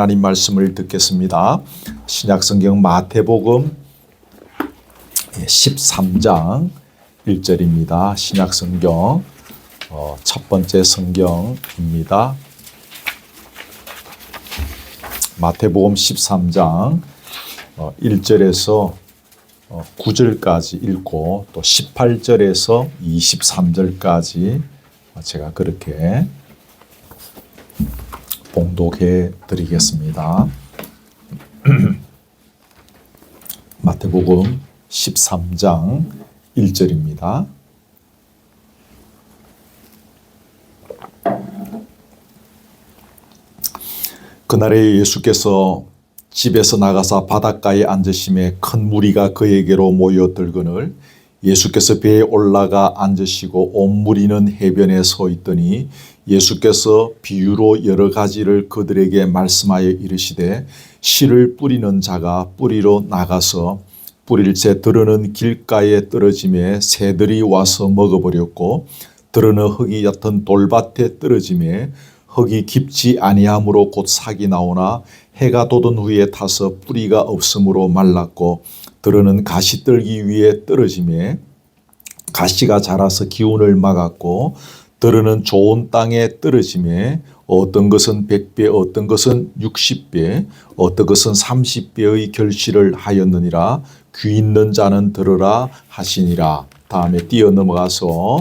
하나님 말씀을 듣겠습니다. 신약성경 마태복음 13장 1절입니다. 신약성경 첫 번째 성경입니다. 마태복음 13장 1절에서 9절까지 읽고 또 18절에서 23절까지 제가 그렇게 봉독해 드리겠습니다. 마태복음 13장 1절입니다. 그날에 예수께서 집에서 나가사 바닷가에 앉으심에 큰 무리가 그에게로 모여들거늘 예수께서 배에 올라가 앉으시고 온 무리는 해변에 서 있더니 예수께서 비유로 여러 가지를 그들에게 말씀하여 이르시되 씨를 뿌리는 자가 뿌리로 나가서 뿌릴새 들어는 길가에 떨어짐에 새들이 와서 먹어버렸고 들어는 흙이 얕은 돌밭에 떨어짐에 흙이 깊지 아니하므로 곧 삭이 나오나 해가 돋은 후에 타서 뿌리가 없으므로 말랐고 들어는 가시떨기 위에 떨어짐에 가시가 자라서 기운을 막았고 들어는 좋은 땅에 떨어짐에 어떤 것은 100배 어떤 것은 60배 어떤 것은 30배의 결실을 하였느니라. 귀 있는 자는 들으라 하시니라. 다음에 뛰어 넘어가서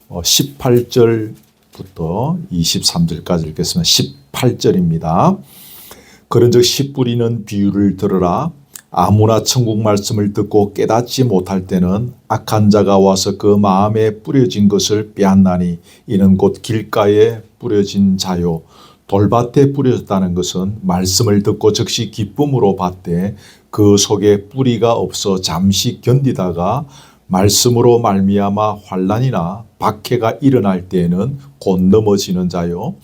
18절부터 23절까지 읽겠습니다. 18절입니다. 그런즉 씨 뿌리는 비유를 들으라. 아무나 천국 말씀을 듣고 깨닫지 못할 때는 악한 자가 와서 그 마음에 뿌려진 것을 빼앗나니 이는 곧 길가에 뿌려진 자요. 돌밭에 뿌려졌다는 것은 말씀을 듣고 즉시 기쁨으로 받되 그 속에 뿌리가 없어 잠시 견디다가 말씀으로 말미암아 환난이나 박해가 일어날 때에는 곧 넘어지는 자요.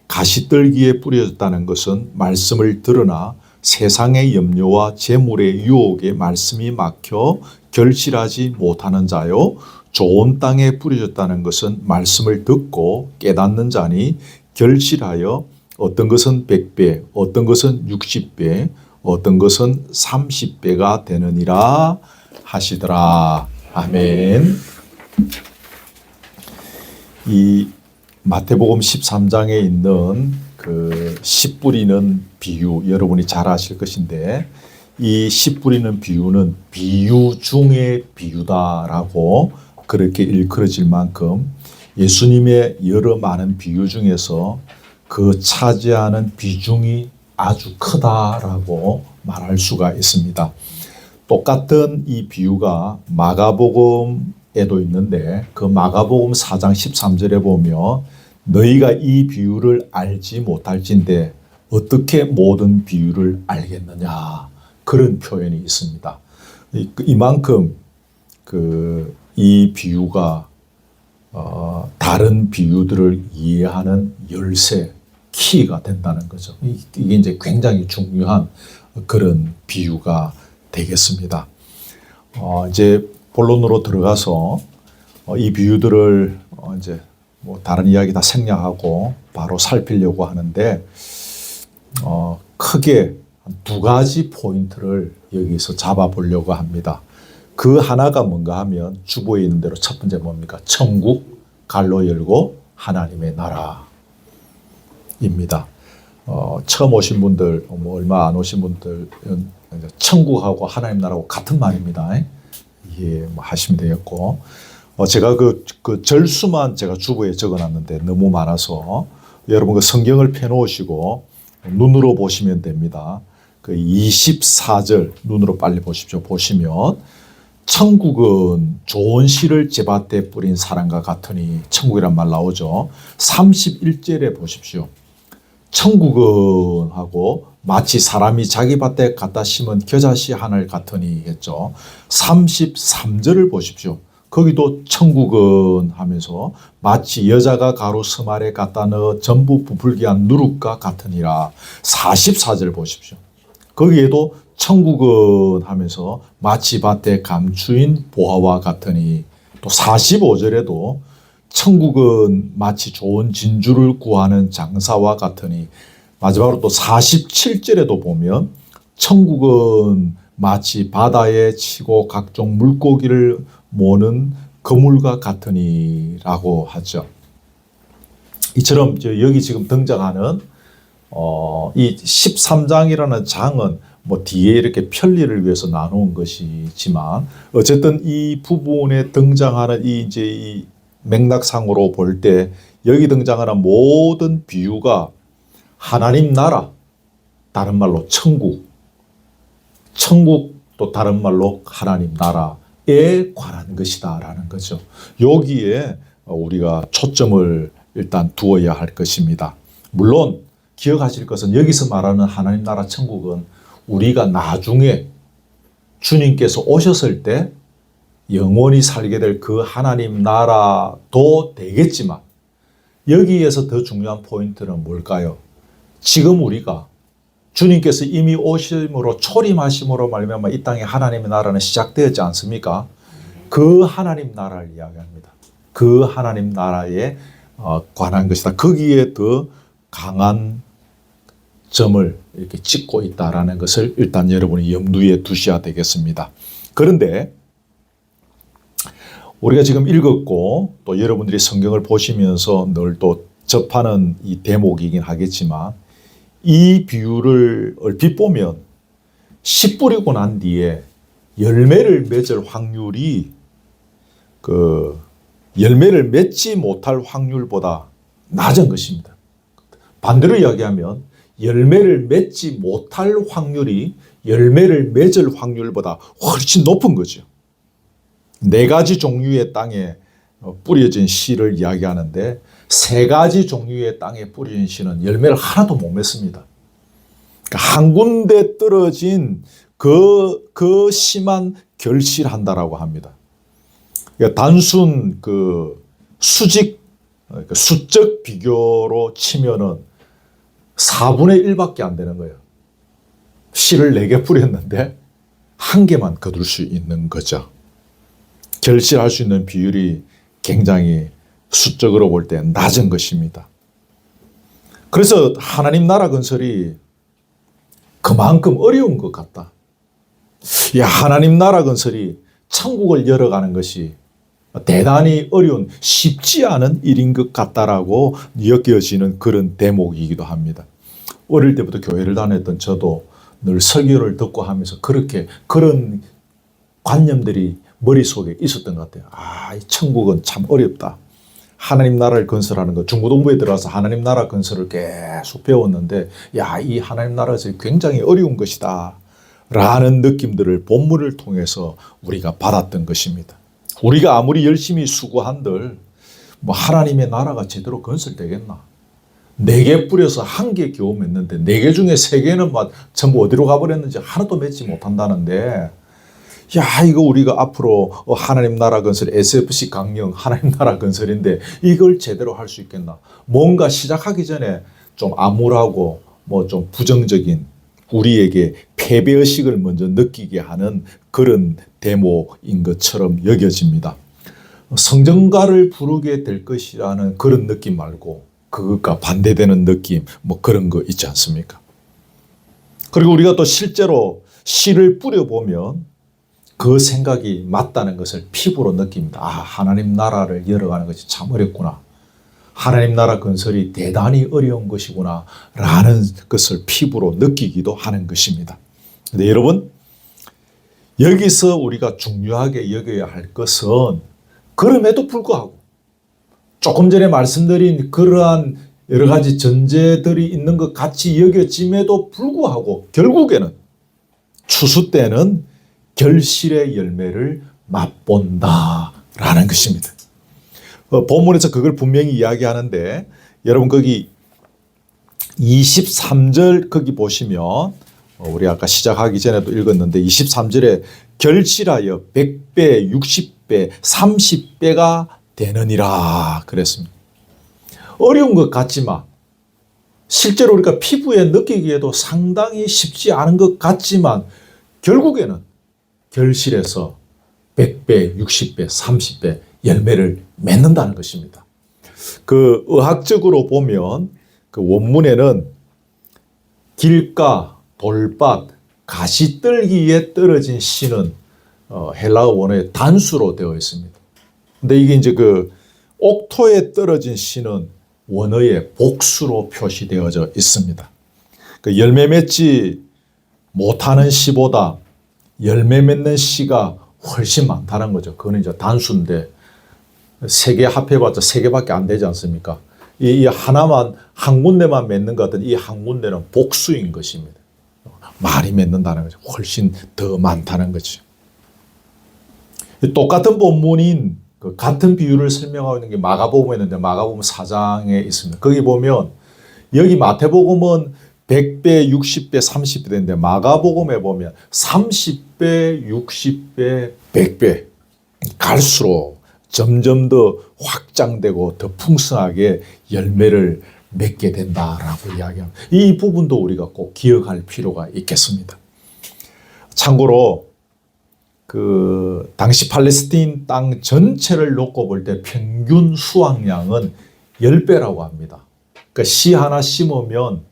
가시떨기에 뿌려졌다는 것은 말씀을 들으나 세상의 염려와 재물의 유혹에 말씀이 막혀 결실하지 못하는 자요. 좋은 땅에 뿌려졌다는 것은 말씀을 듣고 깨닫는 자니 결실하여 어떤 것은 100배, 어떤 것은 60배, 어떤 것은 30배가 되느니라 하시더라. 아멘. 이 마태복음 13장에 있는 그 씨 뿌리는 비유 여러분이 잘 아실 것인데 이 씨 뿌리는 비유는 비유 중의 비유다라고 그렇게 일컬어질 만큼 예수님의 여러 많은 비유 중에서 그 차지하는 비중이 아주 크다라고 말할 수가 있습니다. 똑같은 이 비유가 마가복음에도 있는데 그 마가복음 4장 13절에 보면 너희가 이 비유를 알지 못할진대 어떻게 모든 비유를 알겠느냐 그런 표현이 있습니다. 이만큼 이 비유가 다른 비유들을 이해하는 열쇠 키가 된다는 거죠. 이게 이제 굉장히 중요한 그런 비유가 되겠습니다. 이제 본론으로 들어가서 이 비유들을 이제 뭐 다른 이야기 다 생략하고 바로 살피려고 하는데 크게 두 가지 포인트를 여기서 잡아보려고 합니다. 그 하나가 뭔가 하면 주보에 있는 대로 첫 번째 뭡니까? 천국 갈로 열고 하나님의 나라입니다. 처음 오신 분들, 뭐 얼마 안 오신 분들은 천국하고 하나님 나라하고 같은 말입니다. 이해 뭐 하시면 되겠고, 제가 그 절수만 제가 주보에 적어놨는데 너무 많아서 여러분 그 성경을 펴놓으시고 눈으로 보시면 됩니다. 그 24절 눈으로 빨리 보십시오. 보시면 천국은 좋은 씨를 제밭에 뿌린 사람과 같으니 천국이란 말 나오죠. 31절에 보십시오. 천국은 하고 마치 사람이 자기 밭에 갖다 심은 겨자씨 하늘 같으니 했죠. 33절을 보십시오. 거기도 천국은 하면서 마치 여자가 가루 스말에 갖다 넣어 전부 부풀게 한 누룩과 같으니라. 44절 보십시오. 거기에도 천국은 하면서 마치 밭에 감추인 보화와 같으니 또 45절에도 천국은 마치 좋은 진주를 구하는 장사와 같으니 마지막으로 또 47절에도 보면 천국은 마치 바다에 치고 각종 물고기를 모는 그물과 같으니라고 하죠. 이처럼 여기 지금 등장하는 이 13장이라는 장은 뭐 뒤에 이렇게 편리를 위해서 나눈 것이지만 어쨌든 이 부분에 등장하는 이 맥락상으로 볼 때 여기 등장하는 모든 비유가 하나님 나라, 다른 말로 천국, 천국도 다른 말로 하나님 나라에 관한 것이다라는 거죠. 여기에 우리가 초점을 일단 두어야 할 것입니다. 물론 기억하실 것은 여기서 말하는 하나님 나라 천국은 우리가 나중에 주님께서 오셨을 때 영원히 살게 될 그 하나님 나라도 되겠지만 여기에서 더 중요한 포인트는 뭘까요? 지금 우리가 주님께서 이미 오심으로 초림하심으로 말미암아 이 땅에 하나님의 나라는 시작되었지 않습니까? 그 하나님 나라를 이야기합니다. 그 하나님 나라에 관한 것이다. 거기에 더 강한 점을 이렇게 찍고 있다라는 것을 일단 여러분이 염두에 두셔야 되겠습니다. 그런데 우리가 지금 읽었고 또 여러분들이 성경을 보시면서 늘 또 접하는 이 대목이긴 하겠지만 이 비유를 얼핏 보면 씨 뿌리고 난 뒤에 열매를 맺을 확률이 그 열매를 맺지 못할 확률보다 낮은 것입니다. 반대로 이야기하면 열매를 맺지 못할 확률이 열매를 맺을 확률보다 훨씬 높은 거죠. 4가지 종류의 땅에 뿌려진 씨를 이야기하는데 3가지 종류의 땅에 뿌려진 씨는 열매를 하나도 못 맺습니다. 그러니까 한 군데 떨어진 그 씨만 결실한다라고 합니다. 그러니까 단순 그 수적 비교로 치면은 4분의 1밖에 안 되는 거예요. 씨를 4개 뿌렸는데 1개만 거둘 수 있는 거죠. 결실할 수 있는 비율이 굉장히 수적으로 볼 때 낮은 것입니다. 그래서 하나님 나라 건설이 그만큼 어려운 것 같다. 하나님 나라 건설이 천국을 열어가는 것이 대단히 어려운 쉽지 않은 일인 것 같다라고 여겨지는 그런 대목이기도 합니다. 어릴 때부터 교회를 다녔던 저도 늘 설교를 듣고 하면서 그런 관념들이 머릿속에 있었던 것 같아요. 이 천국은 참 어렵다. 하나님 나라를 건설하는 것, 중고등부에 들어가서 하나님 나라 건설을 계속 배웠는데 이 하나님 나라가 굉장히 어려운 것이다 라는 느낌들을 본문을 통해서 우리가 받았던 것입니다. 우리가 아무리 열심히 수고한들 뭐 하나님의 나라가 제대로 건설되겠나? 4개 뿌려서 1개 겨우 맺는데 4개 중에 3개는 막 전부 어디로 가버렸는지 하나도 맺지 못한다는데 이거 우리가 앞으로 하나님 나라 건설 SFC 강령 하나님 나라 건설인데 이걸 제대로 할 수 있겠나? 뭔가 시작하기 전에 좀 암울하고 뭐 좀 부정적인 우리에게 패배의식을 먼저 느끼게 하는 그런 대목인 것처럼 여겨집니다. 성전가를 부르게 될 것이라는 그런 느낌 말고 그것과 반대되는 느낌 뭐 그런 거 있지 않습니까? 그리고 우리가 또 실제로 씨를 뿌려보면 그 생각이 맞다는 것을 피부로 느낍니다. 하나님 나라를 열어가는 것이 참 어렵구나. 하나님 나라 건설이 대단히 어려운 것이구나 라는 것을 피부로 느끼기도 하는 것입니다. 근데 여러분, 여기서 우리가 중요하게 여겨야 할 것은 그럼에도 불구하고 조금 전에 말씀드린 그러한 여러 가지 전제들이 있는 것 같이 여겨짐에도 불구하고 결국에는 추수 때는 결실의 열매를 맛본다라는 것입니다. 본문에서 그걸 분명히 이야기하는데 여러분 거기 23절 거기 보시면 우리 아까 시작하기 전에도 읽었는데 23절에 결실하여 100배, 60배, 30배가 되느니라 그랬습니다. 어려운 것 같지만 실제로 우리가 피부에 느끼기에도 상당히 쉽지 않은 것 같지만 결국에는 결실해서 100배, 60배, 30배 열매를 맺는다는 것입니다. 그 의학적으로 보면 그 원문에는 길가, 돌밭, 가시떨기에 떨어진 씨는 헬라어 원어의 단수로 되어 있습니다. 근데 이게 이제 그 옥토에 떨어진 씨는 원어의 복수로 표시되어져 있습니다. 그 열매 맺지 못하는 씨보다 열매 맺는 씨가 훨씬 많다는 거죠. 그거는 이제 단수인데 세 개 합해봤자 세 개밖에 안 되지 않습니까? 이 하나만 한 군데만 맺는 것 같은 이 한 군데는 복수인 것입니다. 많이 맺는다는 거죠. 훨씬 더 많다는 거죠. 똑같은 본문인 그 같은 비유를 설명하고 있는 게 마가복음에 있는데 마가복음 4장에 있습니다. 거기 보면 여기 마태복음은 100배, 60배, 30배 되는데 마가복음에 보면 30배, 60배, 100배 갈수록 점점 더 확장되고 더 풍성하게 열매를 맺게 된다라고 이야기합니다. 이 부분도 우리가 꼭 기억할 필요가 있겠습니다. 참고로 그 당시 팔레스타인 땅 전체를 놓고 볼 때 평균 수확량은 10배라고 합니다. 그러니까 씨 하나 심으면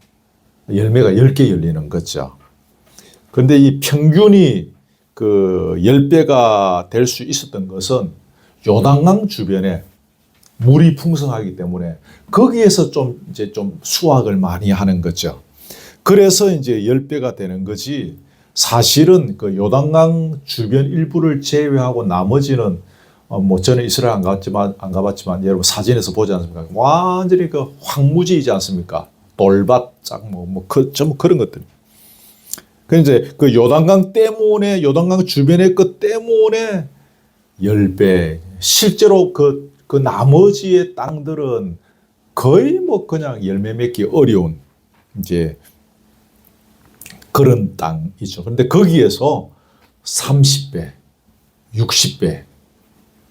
열매가 10개 열리는 거죠. 그런데 이 평균이 그 10배가 될 수 있었던 것은 요단강 주변에 물이 풍성하기 때문에 거기에서 좀 수확을 많이 하는 거죠. 그래서 이제 10배가 되는 거지. 사실은 그 요단강 주변 일부를 제외하고 나머지는 뭐 저는 이스라엘 안 가봤지만 여러분 사진에서 보지 않습니까? 완전히 그 황무지이지 않습니까? 돌밭장 좀 그런 것들. 그 이제 그 요단강 때문에 요단강 주변의 것 때문에 10배. 실제로 그 나머지의 땅들은 거의 뭐 그냥 열매 맺기 어려운 이제 그런 땅이죠. 그런데 거기에서 30배, 60배,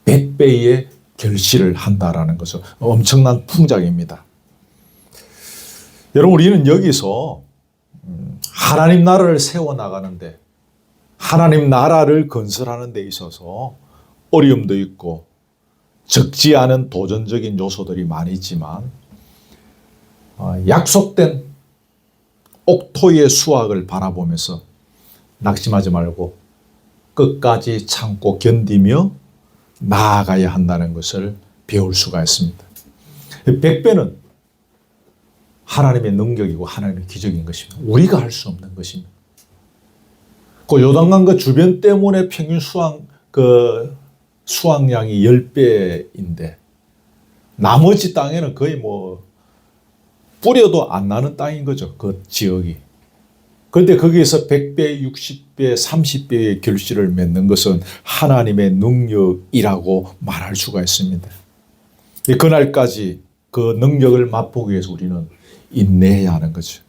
100배의 결실을 한다라는 것은 엄청난 풍작입니다. 여러분, 우리는 여기서 하나님 나라를 세워나가는데 하나님 나라를 건설하는 데 있어서 어려움도 있고 적지 않은 도전적인 요소들이 많이 있지만 약속된 옥토의 수확을 바라보면서 낙심하지 말고 끝까지 참고 견디며 나아가야 한다는 것을 배울 수가 있습니다. 100배는 하나님의 능력이고 하나님의 기적인 것입니다. 우리가 할 수 없는 것입니다. 그 요단강 주변 때문에 평균 수확량이 10배인데 나머지 땅에는 거의 뭐 뿌려도 안 나는 땅인 거죠. 그 지역이. 그런데 거기에서 100배, 60배, 30배의 결실을 맺는 것은 하나님의 능력이라고 말할 수가 있습니다. 그날까지 그 능력을 맛보기 위해서 우리는 인내해야 하는 거죠.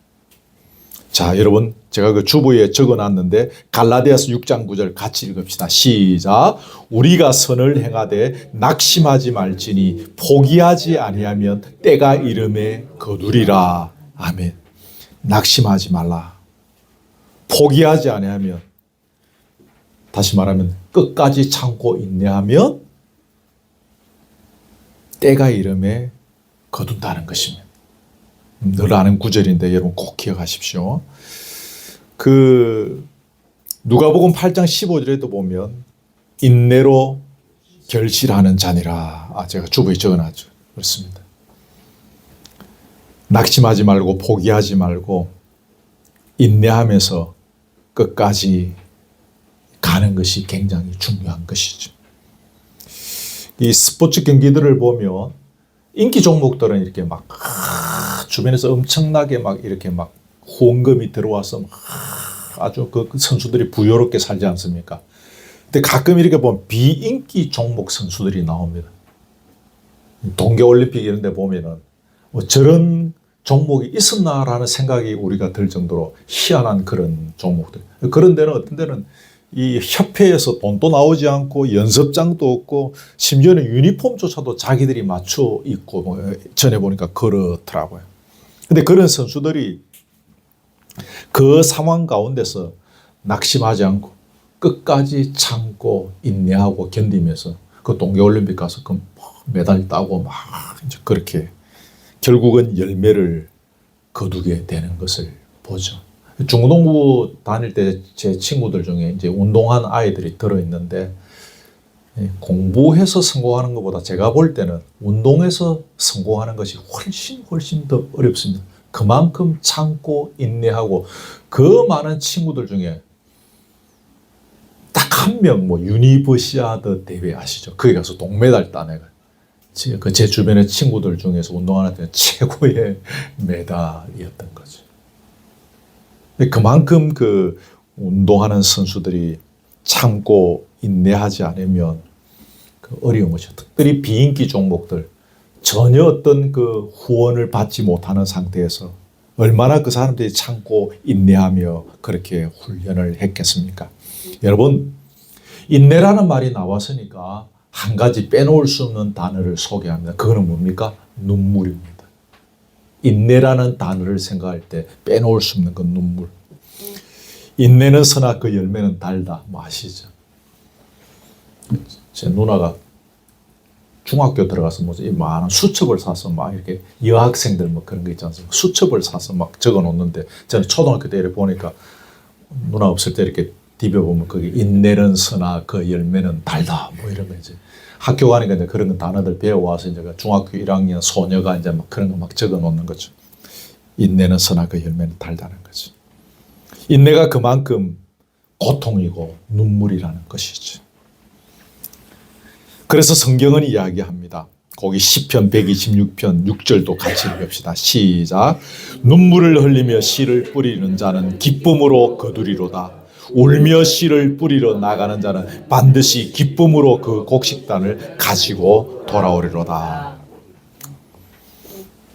자, 여러분, 제가 그 주보에 적어놨는데 갈라디아서 6장 9절 같이 읽읍시다. 시작. 우리가 선을 행하되 낙심하지 말지니 포기하지 아니하면 때가 이름에 거두리라. 아멘. 낙심하지 말라. 포기하지 아니하면, 다시 말하면 끝까지 참고 인내하면 때가 이름에 거둔다는 것입니다. 늘 아는 구절인데 여러분 꼭 기억하십시오. 누가복음 8장 15절에도 보면 인내로 결실하는 자니라. 제가 주부에 적어놨죠. 그렇습니다. 낙심하지 말고 포기하지 말고 인내하면서 끝까지 가는 것이 굉장히 중요한 것이죠. 이 스포츠 경기들을 보면 인기 종목들은 이렇게 막 주변에서 엄청나게 막 이렇게 막 후원금이 들어와서 아주 그 선수들이 부유롭게 살지 않습니까? 근데 가끔 이렇게 보면 비인기 종목 선수들이 나옵니다. 동계올림픽 이런 데 보면은 저런 종목이 있었나라는 생각이 우리가 들 정도로 희한한 그런 종목들. 그런 데는 어떤 데는 이 협회에서 돈도 나오지 않고 연습장도 없고 심지어는 유니폼조차도 자기들이 맞춰 입고 전에 보니까 그렇더라고요. 근데 그런 선수들이 그 상황 가운데서 낙심하지 않고 끝까지 참고 인내하고 견디면서 그 동계올림픽 가서 그 메달 따고 막 이제 그렇게 결국은 열매를 거두게 되는 것을 보죠. 중고등부 다닐 때 제 친구들 중에 이제 운동한 아이들이 들어있는데, 공부해서 성공하는 것보다 제가 볼 때는 운동해서 성공하는 것이 훨씬 더 어렵습니다. 그만큼 참고 인내하고, 그 많은 친구들 중에 딱 한 명, 유니버시아드 대회 아시죠? 거기 가서 동메달 따내가. 제 주변의 친구들 중에서 운동하는 때 최고의 메달이었던 거죠. 그만큼 그 운동하는 선수들이 참고 인내하지 않으면 그 어려운 것이죠. 특별히 비인기 종목들, 전혀 어떤 그 후원을 받지 못하는 상태에서 얼마나 그 사람들이 참고 인내하며 그렇게 훈련을 했겠습니까? 여러분, 인내라는 말이 나왔으니까 한 가지 빼놓을 수 없는 단어를 소개합니다. 그거는 뭡니까? 눈물입니다. 인내라는 단어를 생각할 때 빼놓을 수 없는 건 눈물. 인내는 선악, 그 열매는 달다. 아시죠? 제 누나가 중학교 들어가서 이 많은 수첩을 사서 막 이렇게 여학생들 그런 거 있지 않습니까? 수첩을 사서 막 적어 놓는데, 저는 초등학교 때 이렇게 보니까 누나 없을 때 이렇게 뒤벼보면 거기 인내는 선악, 그 열매는 달다. 이런 거 이제 학교 가니까 이제 그런 단어들 배워와서 이제 중학교 1학년 소녀가 이제 막 그런 거 막 적어 놓는 거죠. 인내는 선악, 그 열매는 달다는 거죠. 인내가 그만큼 고통이고 눈물이라는 것이죠. 그래서 성경은 이야기합니다. 거기 시편 126편 6절도 같이 읽읍시다. 시작. 눈물을 흘리며 씨를 뿌리는 자는 기쁨으로 거두리로다. 울며 씨를 뿌리러 나가는 자는 반드시 기쁨으로 그 곡식단을 가지고 돌아오리로다.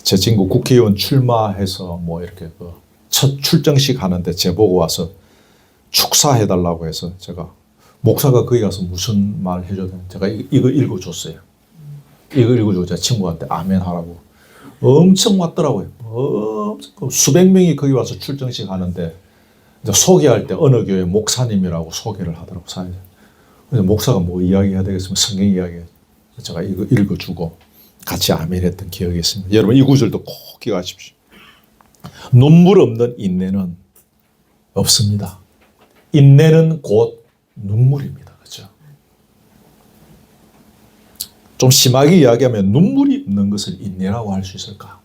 제 친구 국회의원 출마해서 이렇게 첫 출정식 하는데 제보고 와서 축사해달라고 해서 제가 목사가 거기 가서 무슨 말 해줘야 되나, 제가 이거 읽어줬어요. 이거 읽어주고 제 친구한테 아멘 하라고. 엄청 왔더라고요. 수백 명이 거기 와서 출정식 하는데 이제 소개할 때 어느 교회 목사님이라고 소개를 하더라고, 사회자. 그래서 목사가 이야기해야 되겠으면 성경 이야기해야죠. 제가 이거 읽어주고 같이 아멘 했던 기억이 있습니다. 여러분, 이 구절도 꼭 기억하십시오. 눈물 없는 인내는 없습니다. 인내는 곧 눈물입니다. 그렇죠? 좀 심하게 이야기하면 눈물이 없는 것을 인내라고 할 수 있을까?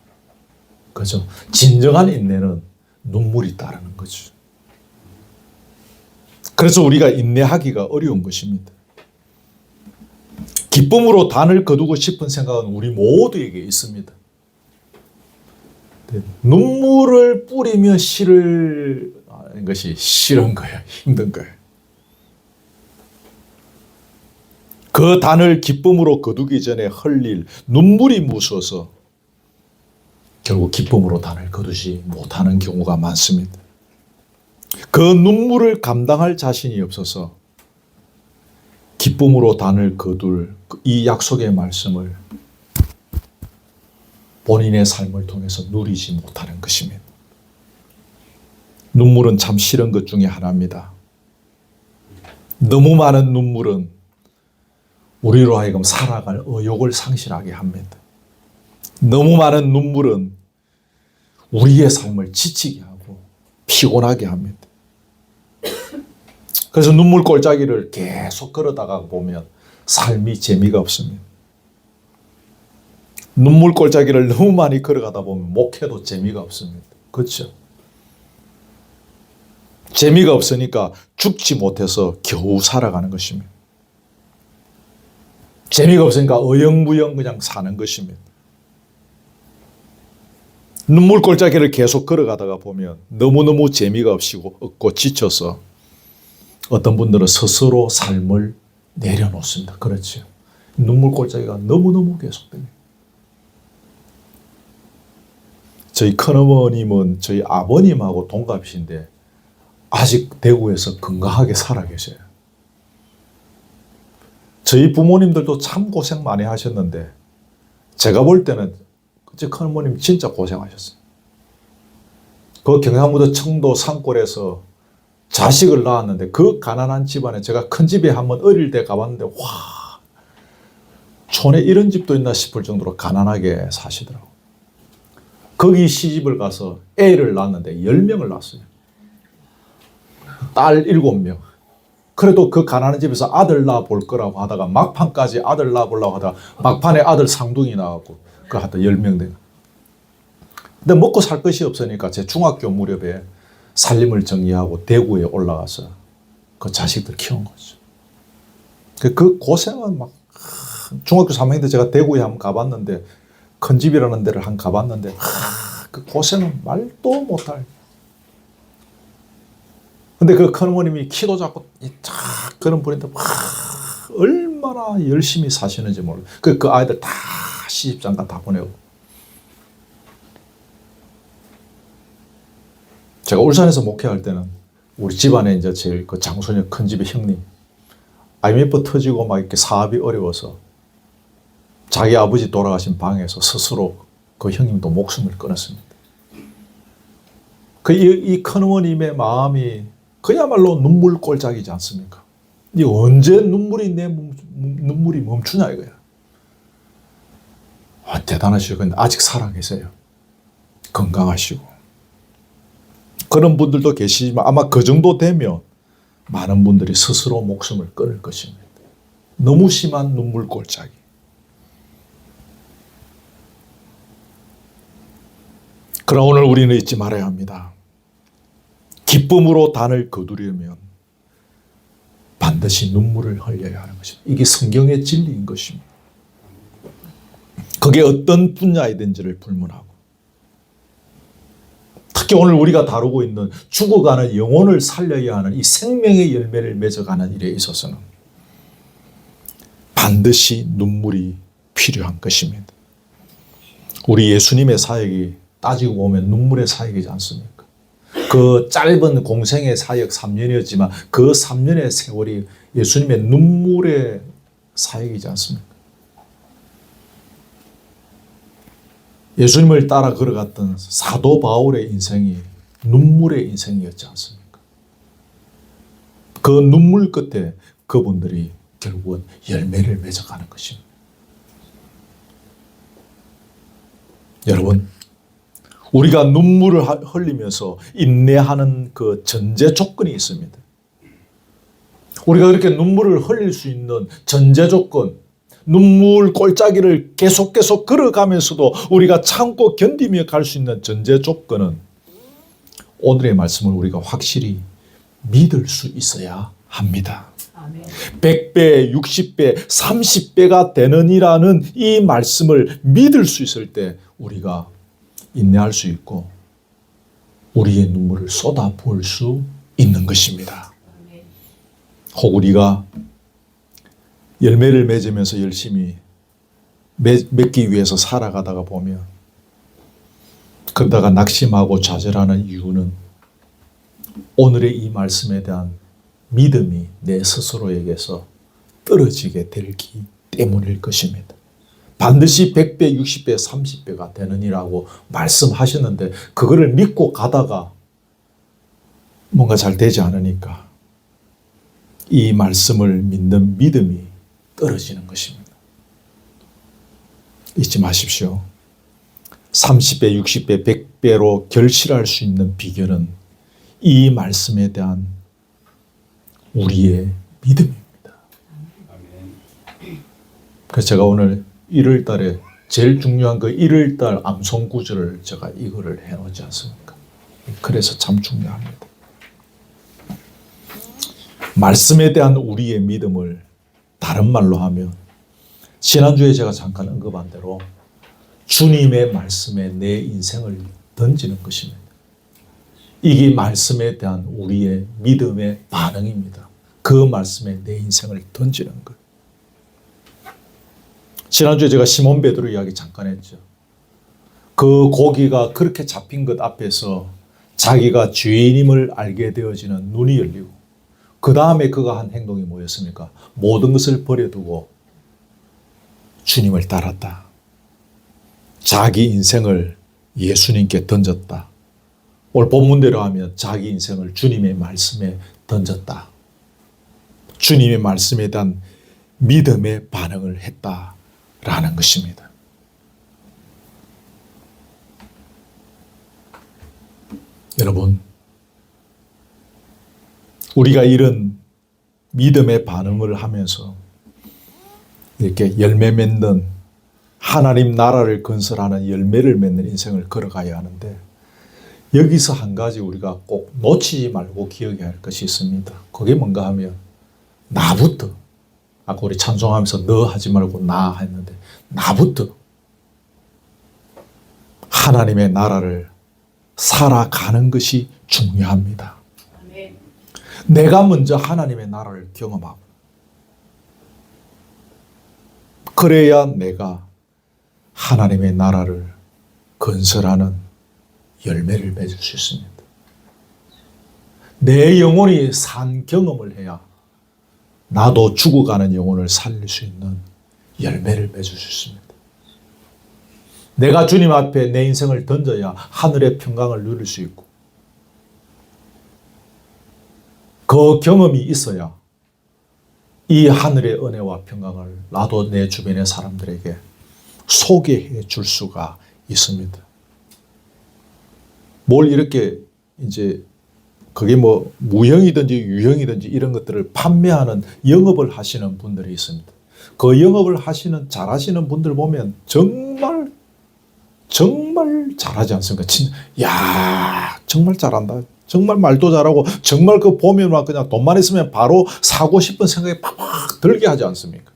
그렇죠? 진정한 인내는 눈물이 따르는 거죠. 그래서 우리가 인내하기가 어려운 것입니다. 기쁨으로 단을 거두고 싶은 생각은 우리 모두에게 있습니다. 눈물을 뿌리며 씨를 하는 것이 싫은 거예요. 힘든 거예요. 그 단을 기쁨으로 거두기 전에 흘릴 눈물이 무서워서 결국 기쁨으로 단을 거두지 못하는 경우가 많습니다. 그 눈물을 감당할 자신이 없어서 기쁨으로 단을 거둘 이 약속의 말씀을 본인의 삶을 통해서 누리지 못하는 것입니다. 눈물은 참 싫은 것 중에 하나입니다. 너무 많은 눈물은 우리로 하여금 살아갈 의욕을 상실하게 합니다. 너무 많은 눈물은 우리의 삶을 지치게 하고 피곤하게 합니다. 그래서 눈물 골짜기를 계속 걸어다가 보면 삶이 재미가 없습니다. 눈물 골짜기를 너무 많이 걸어가다 보면 목회도 재미가 없습니다. 그렇죠? 재미가 없으니까 죽지 못해서 겨우 살아가는 것입니다. 재미가 없으니까 어영부영 그냥 사는 것입니다. 눈물 골짜기를 계속 걸어가다가 보면 너무너무 재미가 없고 지쳐서 어떤 분들은 스스로 삶을 내려놓습니다. 그렇죠. 눈물 골짜기가 너무너무 계속됩니다. 저희 큰어머님은 저희 아버님하고 동갑이신데 아직 대구에서 건강하게 살아 계셔요. 저희 부모님들도 참 고생 많이 하셨는데 제가 볼 때는 제 큰어머님 진짜 고생하셨어요. 그 경상북도 청도 산골에서 자식을 낳았는데 그 가난한 집안에 제가 큰 집에 한번 어릴 때 가봤는데 와, 촌에 이런 집도 있나 싶을 정도로 가난하게 사시더라고요. 거기 시집을 가서 애를 낳았는데 10명을 낳았어요. 딸 7명. 그래도 그 가난한 집에서 아들 낳아 볼 거라고 하다가 막판까지 아들 낳아 보려고 하다가 막판에 아들 쌍둥이 나왔고 그 하다 10명 된. 근데 먹고 살 것이 없으니까 제 중학교 무렵에 살림을 정리하고 대구에 올라가서 그 자식들 키운 거죠. 그 고생은 막 중학교 3학년 때 제가 대구에 한번 가봤는데 큰 집이라는 데를 한 가봤는데 그 고생은 말도 못할. 근데 그 큰어머님이 키도 작고 탁 그런 분인데 얼마나 열심히 사시는지 몰라요. 그 아이들 다 시집장가 다 보내고. 제가 울산에서 목회할 때는 우리 집안에 이제 제일 그 장손이 큰 집의 형님 IMF 터지고 막 이렇게 사업이 어려워서 자기 아버지 돌아가신 방에서 스스로 그 형님도 목숨을 끊었습니다. 이 큰어머님의 마음이 그야말로 눈물 꼴짝이지 않습니까? 이 언제 눈물이 멈추냐 이거야. 대단하시고 근데 아직 살아계세요. 건강하시고. 그런 분들도 계시지만 아마 그 정도 되면 많은 분들이 스스로 목숨을 끊을 것입니다. 너무 심한 눈물 꼴짝이. 그러나 오늘 우리는 잊지 말아야 합니다. 기쁨으로 단을 거두려면 반드시 눈물을 흘려야 하는 것입니다. 이게 성경의 진리인 것입니다. 그게 어떤 분야이든지를 불문하고 특히 오늘 우리가 다루고 있는 죽어가는 영혼을 살려야 하는 이 생명의 열매를 맺어가는 일에 있어서는 반드시 눈물이 필요한 것입니다. 우리 예수님의 사역이 따지고 보면 눈물의 사역이지 않습니까? 그 짧은 공생의 사역 3년이었지만 그 3년의 세월이 예수님의 눈물의 사역이지 않습니까? 예수님을 따라 걸어갔던 사도 바울의 인생이 눈물의 인생이었지 않습니까? 그 눈물 끝에 그분들이 결국은 열매를 맺어가는 것입니다. 여러분, 우리가 눈물을 흘리면서 인내하는 그 전제 조건이 있습니다. 우리가 그렇게 눈물을 흘릴 수 있는 전제 조건, 눈물 꼴짜기를 계속 걸어가면서도 우리가 참고 견디며 갈 수 있는 전제 조건은 오늘의 말씀을 우리가 확실히 믿을 수 있어야 합니다. 100배, 60배, 30배가 되느니라는 이 말씀을 믿을 수 있을 때 우리가 인내할 수 있고 우리의 눈물을 쏟아부을 수 있는 것입니다. 혹 우리가 열매를 맺으면서 열심히 맺기 위해서 살아가다가 보면 그러다가 낙심하고 좌절하는 이유는 오늘의 이 말씀에 대한 믿음이 내 스스로에게서 떨어지게 되기 때문일 것입니다. 반드시 100배, 60배, 30배가 되느니라고 말씀하셨는데 그거를 믿고 가다가 뭔가 잘 되지 않으니까 이 말씀을 믿는 믿음이 떨어지는 것입니다. 잊지 마십시오. 30배, 60배, 100배로 결실할 수 있는 비결은 이 말씀에 대한 우리의 믿음입니다. 그래서 제가 오늘 1월 달에 제일 중요한 그 1월 달 암송 구절을 제가 이거를 해놓지 않습니까? 그래서 참 중요합니다. 말씀에 대한 우리의 믿음을 다른 말로 하면 지난주에 제가 잠깐 언급한 대로 주님의 말씀에 내 인생을 던지는 것입니다. 이게 말씀에 대한 우리의 믿음의 반응입니다. 그 말씀에 내 인생을 던지는 것. 지난주에 제가 시몬 베드로 이야기 잠깐 했죠. 그 고기가 그렇게 잡힌 것 앞에서 자기가 죄인임을 알게 되어지는 눈이 열리고 그 다음에 그가 한 행동이 뭐였습니까? 모든 것을 버려두고 주님을 따랐다. 자기 인생을 예수님께 던졌다. 오늘 본문대로 하면 자기 인생을 주님의 말씀에 던졌다. 주님의 말씀에 대한 믿음의 반응을 했다라는 것입니다. 여러분, 우리가 이런 믿음의 반응을 하면서 이렇게 열매 맺는 하나님 나라를 건설하는 열매를 맺는 인생을 걸어가야 하는데 여기서 한 가지 우리가 꼭 놓치지 말고 기억해야 할 것이 있습니다. 그게 뭔가 하면 나부터, 아까 우리 찬송하면서 너 하지 말고 나 했는데 나부터 하나님의 나라를 살아가는 것이 중요합니다. 내가 먼저 하나님의 나라를 경험하고 그래야 내가 하나님의 나라를 건설하는 열매를 맺을 수 있습니다. 내 영혼이 산 경험을 해야 나도 죽어가는 영혼을 살릴 수 있는 열매를 맺을 수 있습니다. 내가 주님 앞에 내 인생을 던져야 하늘의 평강을 누릴 수 있고 그 경험이 있어야 이 하늘의 은혜와 평강을 나도 내 주변의 사람들에게 소개해 줄 수가 있습니다. 뭘 이렇게 이제 그게 뭐 무형이든지 유형이든지 이런 것들을 판매하는 영업을 하시는 분들이 있습니다. 그 영업을 잘하시는 분들 보면 정말 잘하지 않습니까? 야, 정말 잘한다. 정말 말도 잘하고 정말 그 보면 막 그냥 돈만 있으면 바로 사고 싶은 생각이 팍팍 들게 하지 않습니까?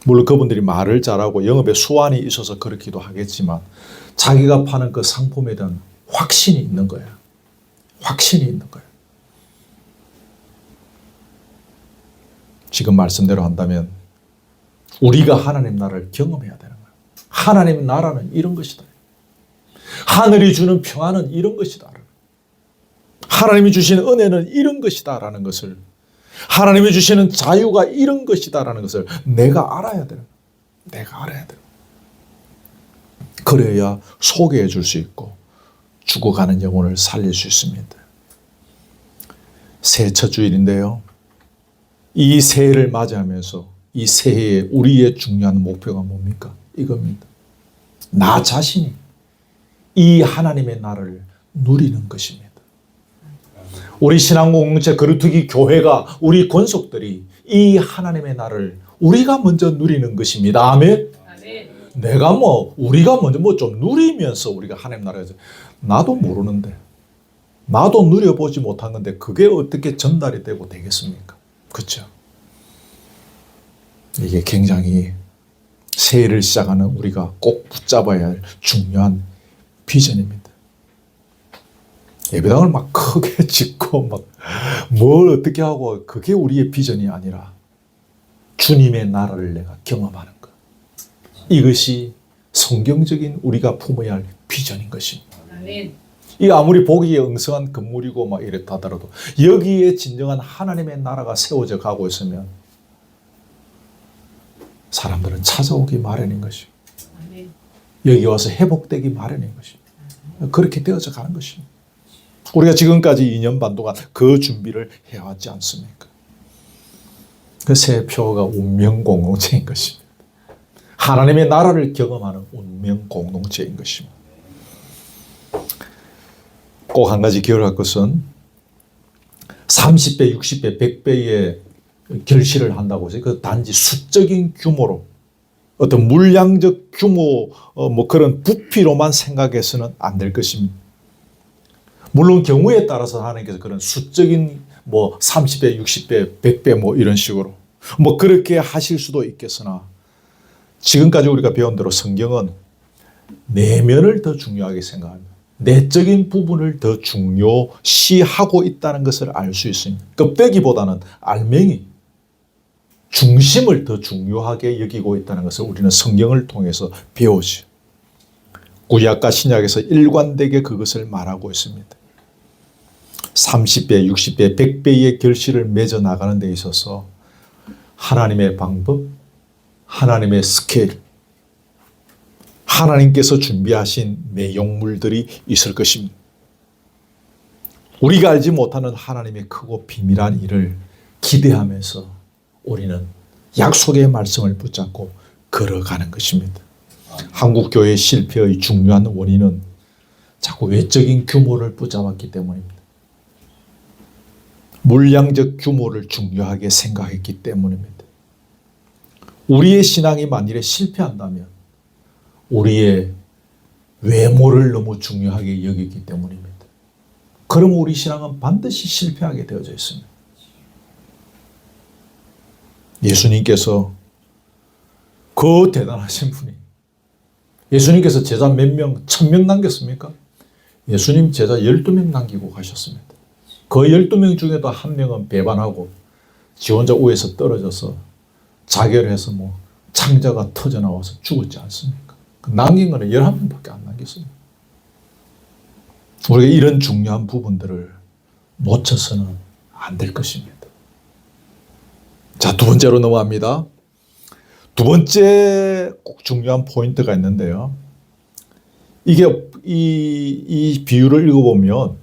물론 그분들이 말을 잘하고 영업에 수완이 있어서 그렇기도 하겠지만 자기가 파는 그 상품에 대한 확신이 있는 거예요. 확신이 있는 거예요. 지금 말씀대로 한다면 우리가 하나님 나라를 경험해야 되는 거예요. 하나님 나라는 이런 것이다. 하늘이 주는 평안은 이런 것이다. 하나님이 주시는 은혜는 이런 것이다 라는 것을, 하나님이 주시는 자유가 이런 것이다 라는 것을 내가 알아야 되는 거예요. 내가 알아야 돼요. 그래야 소개해 줄 수 있고 죽어가는 영혼을 살릴 수 있습니다. 새해 첫 주일인데요. 이 새해를 맞이하면서 이 새해에 우리의 중요한 목표가 뭡니까? 이겁니다. 나 자신이 이 하나님의 나라를 누리는 것입니다. 우리 신앙공동체 거루트기 교회가 우리 권속들이 이 하나님의 나라를 우리가 먼저 누리는 것입니다. 아멘. 내가 우리가 먼저 좀 누리면서 우리가 하나님 나라에서 나도 모르는데 나도 누려보지 못한 건데 그게 어떻게 전달이 되고 되겠습니까? 그렇죠? 이게 굉장히 새해를 시작하는 우리가 꼭 붙잡아야 할 중요한 비전입니다. 예배당을 막 크게 짓고 막 뭘 어떻게 하고 그게 우리의 비전이 아니라 주님의 나라를 내가 경험하는 것. 이것이 성경적인 우리가 품어야 할 비전인 것입니다. 이 아무리 보기에 엉성한 건물이고 막 이랬다 하더라도 여기에 진정한 하나님의 나라가 세워져 가고 있으면 사람들은 찾아오기 마련인 것이고 여기 와서 회복되기 마련인 것입니다. 그렇게 되어져 가는 것입니다. 우리가 지금까지 2년 반 동안 그 준비를 해왔지 않습니까? 그 새 표가 운명 공동체인 것입니다. 하나님의 나라를 경험하는 운명 공동체인 것입니다. 꼭 한 가지 기억할 것은 30배, 60배, 100배의 결실을 한다고 해서 그 단지 수적인 규모로 어떤 물량적 규모 그런 부피로만 생각해서는 안 될 것입니다. 물론 경우에 따라서 하나님께서 그런 수적인 30배, 60배, 100배 이런 식으로 그렇게 하실 수도 있겠으나 지금까지 우리가 배운 대로 성경은 내면을 더 중요하게 생각합니다. 내적인 부분을 더 중요시하고 있다는 것을 알 수 있습니다. 껍데기보다는 알맹이, 중심을 더 중요하게 여기고 있다는 것을 우리는 성경을 통해서 배우죠. 구약과 신약에서 일관되게 그것을 말하고 있습니다. 30배, 60배, 100배의 결실을 맺어 나가는 데 있어서 하나님의 방법, 하나님의 스케일, 하나님께서 준비하신 내용물들이 있을 것입니다. 우리가 알지 못하는 하나님의 크고 비밀한 일을 기대하면서 우리는 약속의 말씀을 붙잡고 걸어가는 것입니다. 한국 교회의 실패의 중요한 원인은 자꾸 외적인 규모를 붙잡았기 때문입니다. 물량적 규모를 중요하게 생각했기 때문입니다. 우리의 신앙이 만일에 실패한다면 우리의 외모를 너무 중요하게 여기기 때문입니다. 그럼 우리 신앙은 반드시 실패하게 되어져 있습니다. 예수님께서 그 대단하신 분이 예수님께서 제자 몇 명, 1000명 남겼습니까? 예수님 제자 12명 남기고 가셨습니다. 그 12명 중에도 한 명은 배반하고 지 혼자 위에서 떨어져서 자결해서 창자가 터져나와서 죽었지 않습니까? 남긴 거는 11명밖에 안 남겼습니다. 우리가 이런 중요한 부분들을 놓쳐서는 안 될 것입니다. 자, 두 번째로 넘어갑니다. 두 번째 꼭 중요한 포인트가 있는데요. 이 비유를 읽어보면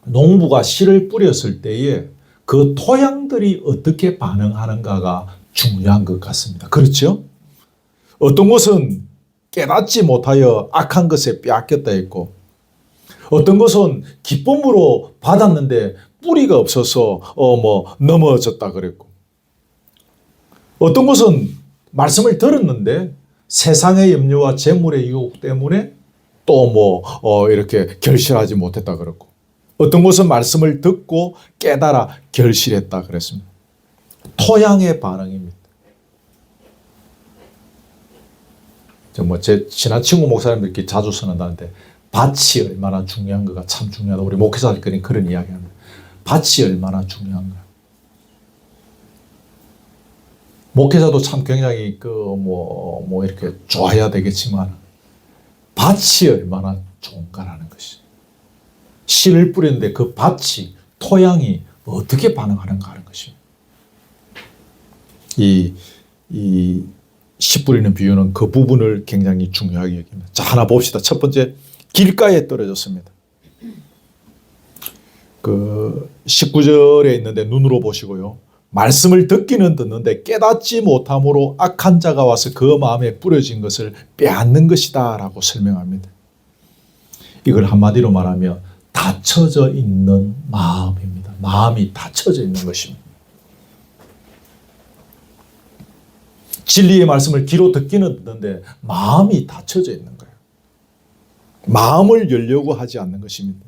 농부가 씨를 뿌렸을 때에 그 토양들이 어떻게 반응하는가가 중요한 것 같습니다. 그렇죠? 어떤 것은 깨닫지 못하여 악한 것에 빼앗겼다 했고, 어떤 것은 기쁨으로 받았는데 뿌리가 없어서 넘어졌다 그랬고, 어떤 것은 말씀을 들었는데 세상의 염려와 재물의 유혹 때문에 또 이렇게 결실하지 못했다 그랬고, 어떤 것은 말씀을 듣고 깨달아 결실했다 그랬습니다. 토양의 반응입니다. 제 친한 친구 목사님들끼리 자주 선언하는데 밭이 얼마나 중요한가가 참 중요하다. 우리 목회자들끼리 그런 이야기합니다. 밭이 얼마나 중요한가. 목회자도 참 굉장히 이렇게 좋아해야 되겠지만 밭이 얼마나 좋은가라는 것이. 씨를 뿌렸는데 그 밭이, 토양이 어떻게 반응하는가 하는 것입니다. 씨 뿌리는 비유는 그 부분을 굉장히 중요하게 여깁니다. 자, 하나 봅시다. 첫 번째, 길가에 떨어졌습니다. 19절에 있는데 눈으로 보시고요. 말씀을 듣기는 듣는데 깨닫지 못함으로 악한 자가 와서 그 마음에 뿌려진 것을 빼앗는 것이다 라고 설명합니다. 이걸 한마디로 말하면 닫혀져 있는 마음입니다. 마음이 닫혀져 있는 것입니다. 진리의 말씀을 귀로 듣기는 듣는데 마음이 닫혀져 있는 거예요. 마음을 열려고 하지 않는 것입니다.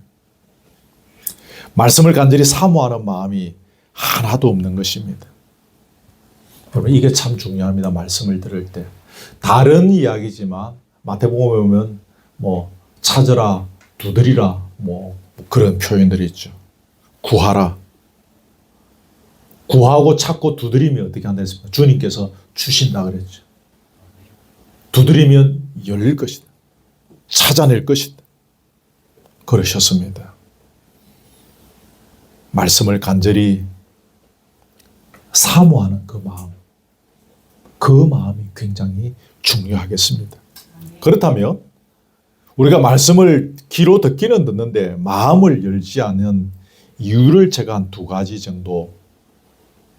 말씀을 간절히 사모하는 마음이 하나도 없는 것입니다. 여러분, 이게 참 중요합니다. 말씀을 들을 때. 다른 이야기지만 마태복음에 보면 찾으라, 두드리라 그런 표현들이 있죠. 구하라. 구하고 찾고 두드리면 어떻게 한다 했습니까? 주님께서 주신다 그랬죠. 두드리면 열릴 것이다. 찾아낼 것이다. 그러셨습니다. 말씀을 간절히 사모하는 그 마음이 굉장히 중요하겠습니다. 그렇다면 우리가 말씀을 귀로 듣기는 듣는데 마음을 열지 않는 이유를 제가 한 두 가지 정도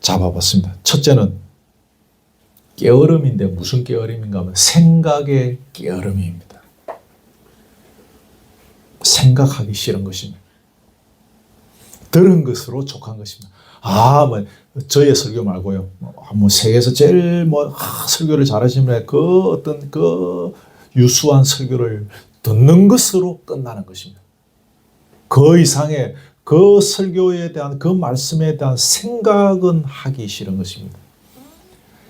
잡아봤습니다. 첫째는 게으름인데 무슨 게으름인가 하면 생각의 게으름입니다. 생각하기 싫은 것입니다. 들은 것으로 족한 것입니다. 저의 설교 말고요. 세계에서 제일 설교를 잘하시는 그 유수한 설교를 듣는 것으로 끝나는 것입니다. 그 이상의 그 설교에 대한 그 말씀에 대한 생각은 하기 싫은 것입니다.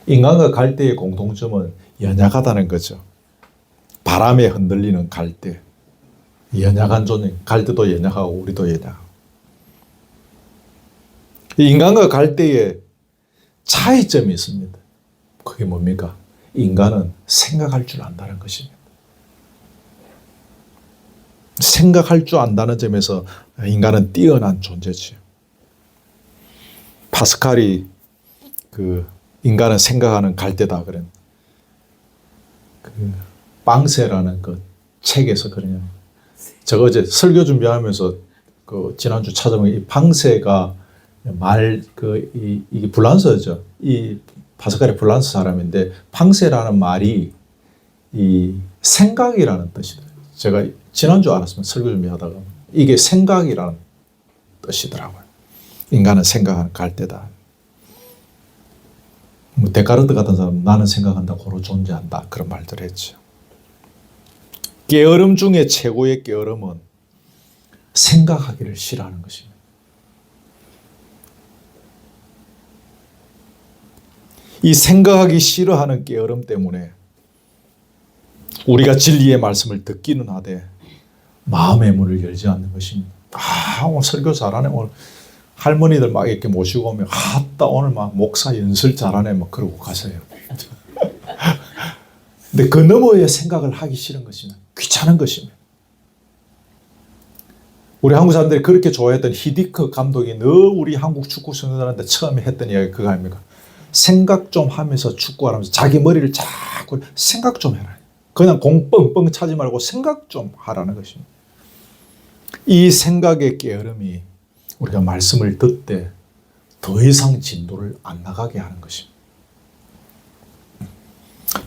인간과 갈대의 공통점은 연약하다는 거죠. 바람에 흔들리는 갈대. 연약한 존재. 갈대도 연약하고 우리도 연약하고. 인간과 갈대의 차이점이 있습니다. 그게 뭡니까? 인간은 생각할 줄 안다는 것입니다. 생각할 줄 안다는 점에서 인간은 뛰어난 존재지요. 파스칼이 인간은 생각하는 갈대다 그런 빵세라는 그 책에서 그러냐. 제가 어제 설교 준비하면서 지난주 찾아본 이 방세가 이게 불란서죠. 이 파스칼이 불란서 사람인데 방세라는 말이 이 생각이라는 뜻이다. 제가 지난주 알았으면 설교 준비하다가 이게 생각이라는 뜻이더라고요. 인간은 생각하는 갈대다. 데카르트 같은 사람은 나는 생각한다, 고로 존재한다, 그런 말들을 했죠. 게으름 중에 최고의 게으름은 생각하기를 싫어하는 것입니다. 이 생각하기 싫어하는 게으름 때문에 우리가 진리의 말씀을 듣기는 하되 마음의 문을 열지 않는 것입니다. 오늘 설교 잘하네. 오늘 할머니들 막 이렇게 모시고 오면 아따 오늘 막 목사 연설 잘하네 막 그러고 가세요. 근데 그 너머의 생각을 하기 싫은 것입니다. 귀찮은 것입니다. 우리 한국 사람들이 그렇게 좋아했던 히디크 감독이 늘 우리 한국 축구 선수들한테 처음에 했던 이야기 그거 아닙니까? 생각 좀 하면서 축구하면서 자기 머리를 자꾸 생각 좀 해라. 그냥 공 뻥뻥 차지 말고 생각 좀 하라는 것입니다. 이 생각의 게으름이 우리가 말씀을 듣되 더 이상 진도를 안 나가게 하는 것입니다.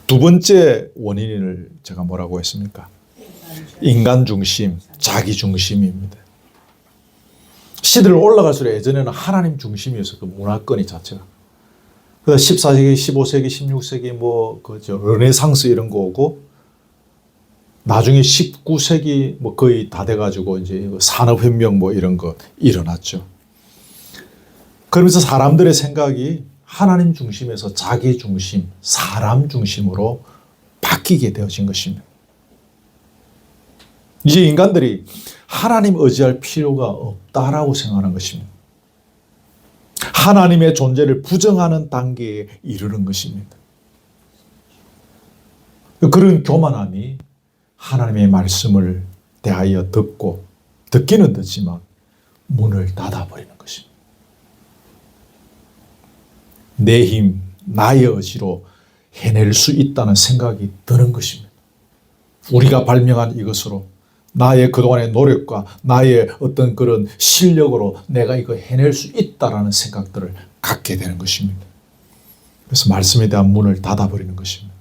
두 번째 원인을 제가 뭐라고 했습니까? 인간 중심, 자기 중심입니다. 시대를 올라갈수록 예전에는 하나님 중심이었어요. 그 문화권이 자체가. 그래서 14세기, 15세기, 16세기 르네상스 이런 거 오고 나중에 19세기 거의 다 돼가지고 이제 산업혁명 이런 거 일어났죠. 그러면서 사람들의 생각이 하나님 중심에서 자기 중심, 사람 중심으로 바뀌게 되어진 것입니다. 이제 인간들이 하나님 의지할 필요가 없다라고 생각하는 것입니다. 하나님의 존재를 부정하는 단계에 이르는 것입니다. 그런 교만함이 하나님의 말씀을 대하여 듣기는 듣지만 문을 닫아버리는 것입니다. 내 힘, 나의 의지로 해낼 수 있다는 생각이 드는 것입니다. 우리가 발명한 이것으로 나의 그동안의 노력과 나의 어떤 그런 실력으로 내가 이거 해낼 수 있다라는 생각들을 갖게 되는 것입니다. 그래서 말씀에 대한 문을 닫아버리는 것입니다.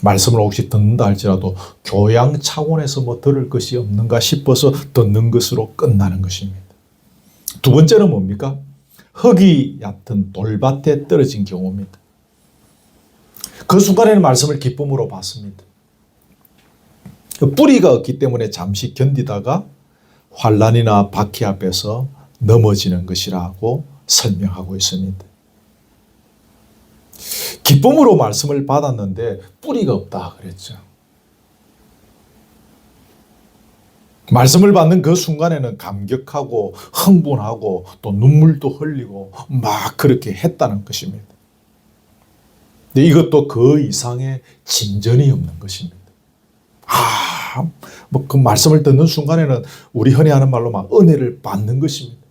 말씀을 혹시 듣는다 할지라도 교양 차원에서 들을 것이 없는가 싶어서 듣는 것으로 끝나는 것입니다. 두 번째는 뭡니까? 흙이 얕은 돌밭에 떨어진 경우입니다. 그 순간에는 말씀을 기쁨으로 받습니다. 뿌리가 없기 때문에 잠시 견디다가 환난이나 박해 앞에서 넘어지는 것이라고 설명하고 있습니다. 기쁨으로 말씀을 받았는데 뿌리가 없다 그랬죠. 말씀을 받는 그 순간에는 감격하고 흥분하고 또 눈물도 흘리고 막 그렇게 했다는 것입니다. 근데 이것도 그 이상의 진전이 없는 것입니다. 그 말씀을 듣는 순간에는 우리 흔히 하는 말로 막 은혜를 받는 것입니다.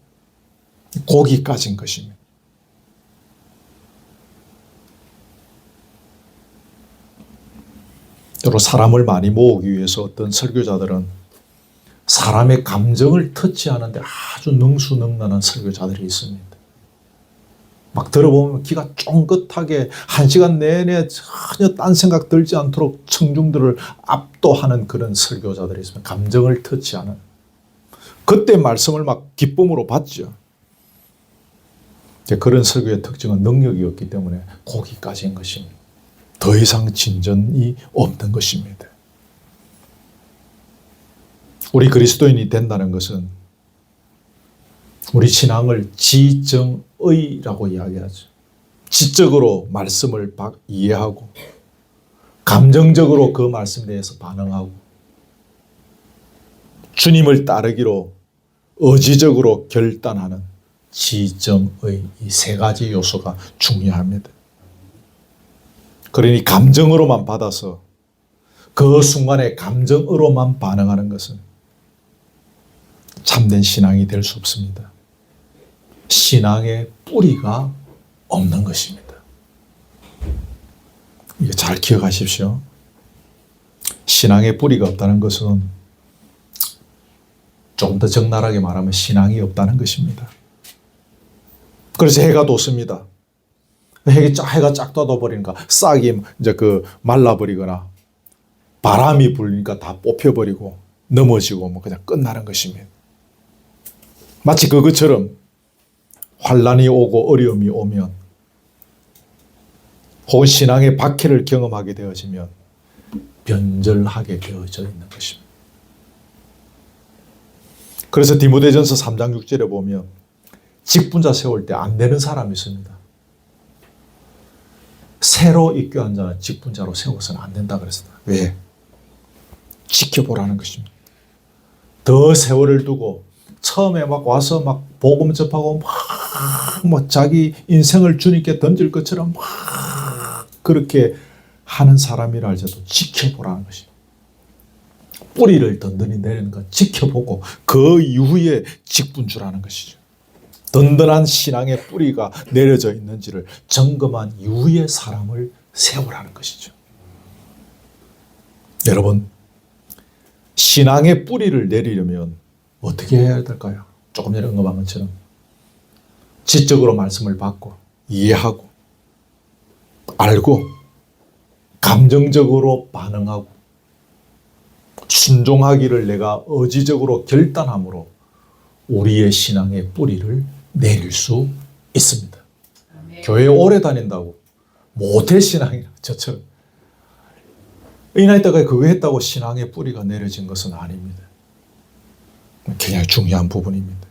고기 까진 것입니다. 여러 사람을 많이 모으기 위해서 어떤 설교자들은 사람의 감정을 터치하는데 아주 능수능란한 설교자들이 있습니다. 막 들어보면 귀가 쫑긋하게 1시간 내내 전혀 딴 생각 들지 않도록 청중들을 압도하는 그런 설교자들이 있습니다. 감정을 터치하는. 그때 말씀을 막 기쁨으로 받죠. 그런 설교의 특징은 능력이 없기 때문에 고기 까진 것입니다. 더 이상 진전이 없는 것입니다. 우리 그리스도인이 된다는 것은 우리 신앙을 지정의라고 이야기하죠. 지적으로 말씀을 이해하고 감정적으로 그 말씀에 대해서 반응하고 주님을 따르기로 의지적으로 결단하는 지정의 이 세 가지 요소가 중요합니다. 그러니 감정으로만 받아서 그 순간에 감정으로만 반응하는 것은 참된 신앙이 될 수 없습니다. 신앙의 뿌리가 없는 것입니다. 이거 잘 기억하십시오. 신앙의 뿌리가 없다는 것은 좀 더 적나라하게 말하면 신앙이 없다는 것입니다. 그래서 해가 돋습니다. 해가 쫙 돋아버리니까 싹이 이제 말라버리거나 바람이 불니까 다 뽑혀버리고 넘어지고 뭐 그냥 끝나는 것입니다. 마치 그것처럼 환난이 오고 어려움이 오면 혹은 신앙의 박해를 경험하게 되어지면 변절하게 되어져 있는 것입니다. 그래서 디모데전서 3장 6절에 보면 직분자 세울 때 안 되는 사람이 있습니다. 새로 입교한 자는 직분자로 세워서는 안 된다 그랬습니다. 왜? 지켜보라는 것입니다. 더 세월을 두고 처음에 막 와서 막 복음 접하고 막 자기 인생을 주님께 던질 것처럼 막 그렇게 하는 사람이라 할지라도 지켜보라는 것입니다. 뿌리를 든든히 내리는 것 지켜보고 그 이후에 직분주라는 것이죠. 든든한 신앙의 뿌리가 내려져 있는지를 점검한 이후에 사람을 세우라는 것이죠. 여러분, 신앙의 뿌리를 내리려면 어떻게 해야 될까요? 조금 전에 언급한 것처럼 지적으로 말씀을 받고 이해하고 알고 감정적으로 반응하고 순종하기를 내가 의지적으로 결단함으로 우리의 신앙의 뿌리를 내릴 수 있습니다. 아멘. 교회 오래 다닌다고 모태 신앙이라 저처럼 이 나이 때까지 그거 했다고 신앙의 뿌리가 내려진 것은 아닙니다. 굉장히 중요한 부분입니다.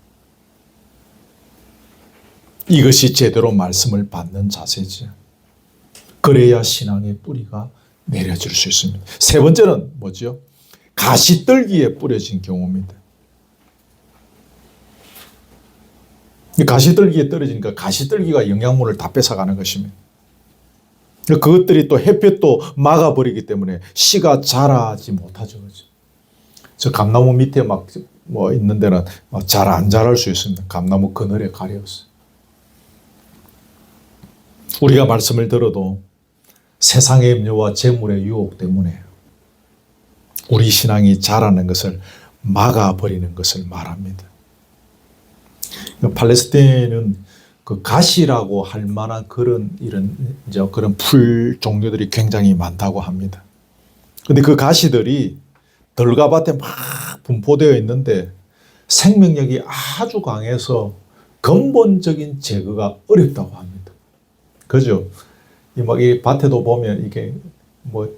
이것이 제대로 말씀을 받는 자세지. 그래야 신앙의 뿌리가 내려질 수 있습니다. 세 번째는 뭐죠? 가시떨기에 뿌려진 경우입니다. 가시떨기에 떨어지니까 가시떨기가 영양분을 다 뺏어가는 것입니다. 그것들이 또 햇볕도 막아버리기 때문에 씨가 자라지 못하죠. 그렇죠? 저 감나무 밑에 막 뭐 있는 데는 잘 안 자랄 수 있습니다. 감나무 그늘에 가려서. 우리가 말씀을 들어도 세상의 염려와 재물의 유혹 때문에 우리 신앙이 자라는 것을 막아버리는 것을 말합니다. 팔레스타인은 그 가시라고 할 만한 그런 풀 종류들이 굉장히 많다고 합니다. 근데 그 가시들이 들가밭에 막 분포되어 있는데 생명력이 아주 강해서 근본적인 제거가 어렵다고 합니다. 그죠? 이 밭에도 보면 이게 뭐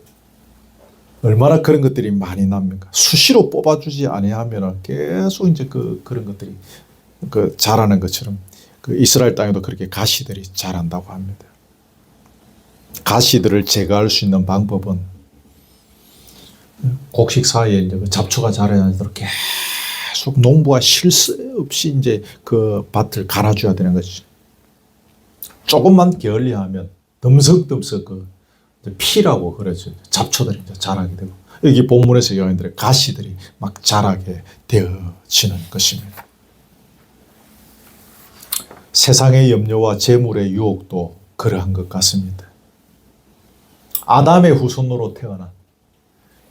얼마나 그런 것들이 많이 납니까? 수시로 뽑아주지 아니하면 계속 이제 그런 것들이 자라는 것처럼 이스라엘 땅에도 그렇게 가시들이 자란다고 합니다. 가시들을 제거할 수 있는 방법은 곡식 사이에 이제 잡초가 자라지 않도록 계속 농부가 쉴 새 없이 이제 그 밭을 갈아줘야 되는 것이죠. 조금만 게을리하면 덤석덤석 피라고 그러죠. 잡초들이 이제 자라게 되고 여기 본문에서 여인들의 가시들이 막 자라게 되어지는 것입니다. 세상의 염려와 재물의 유혹도 그러한 것 같습니다. 아담의 후손으로 태어난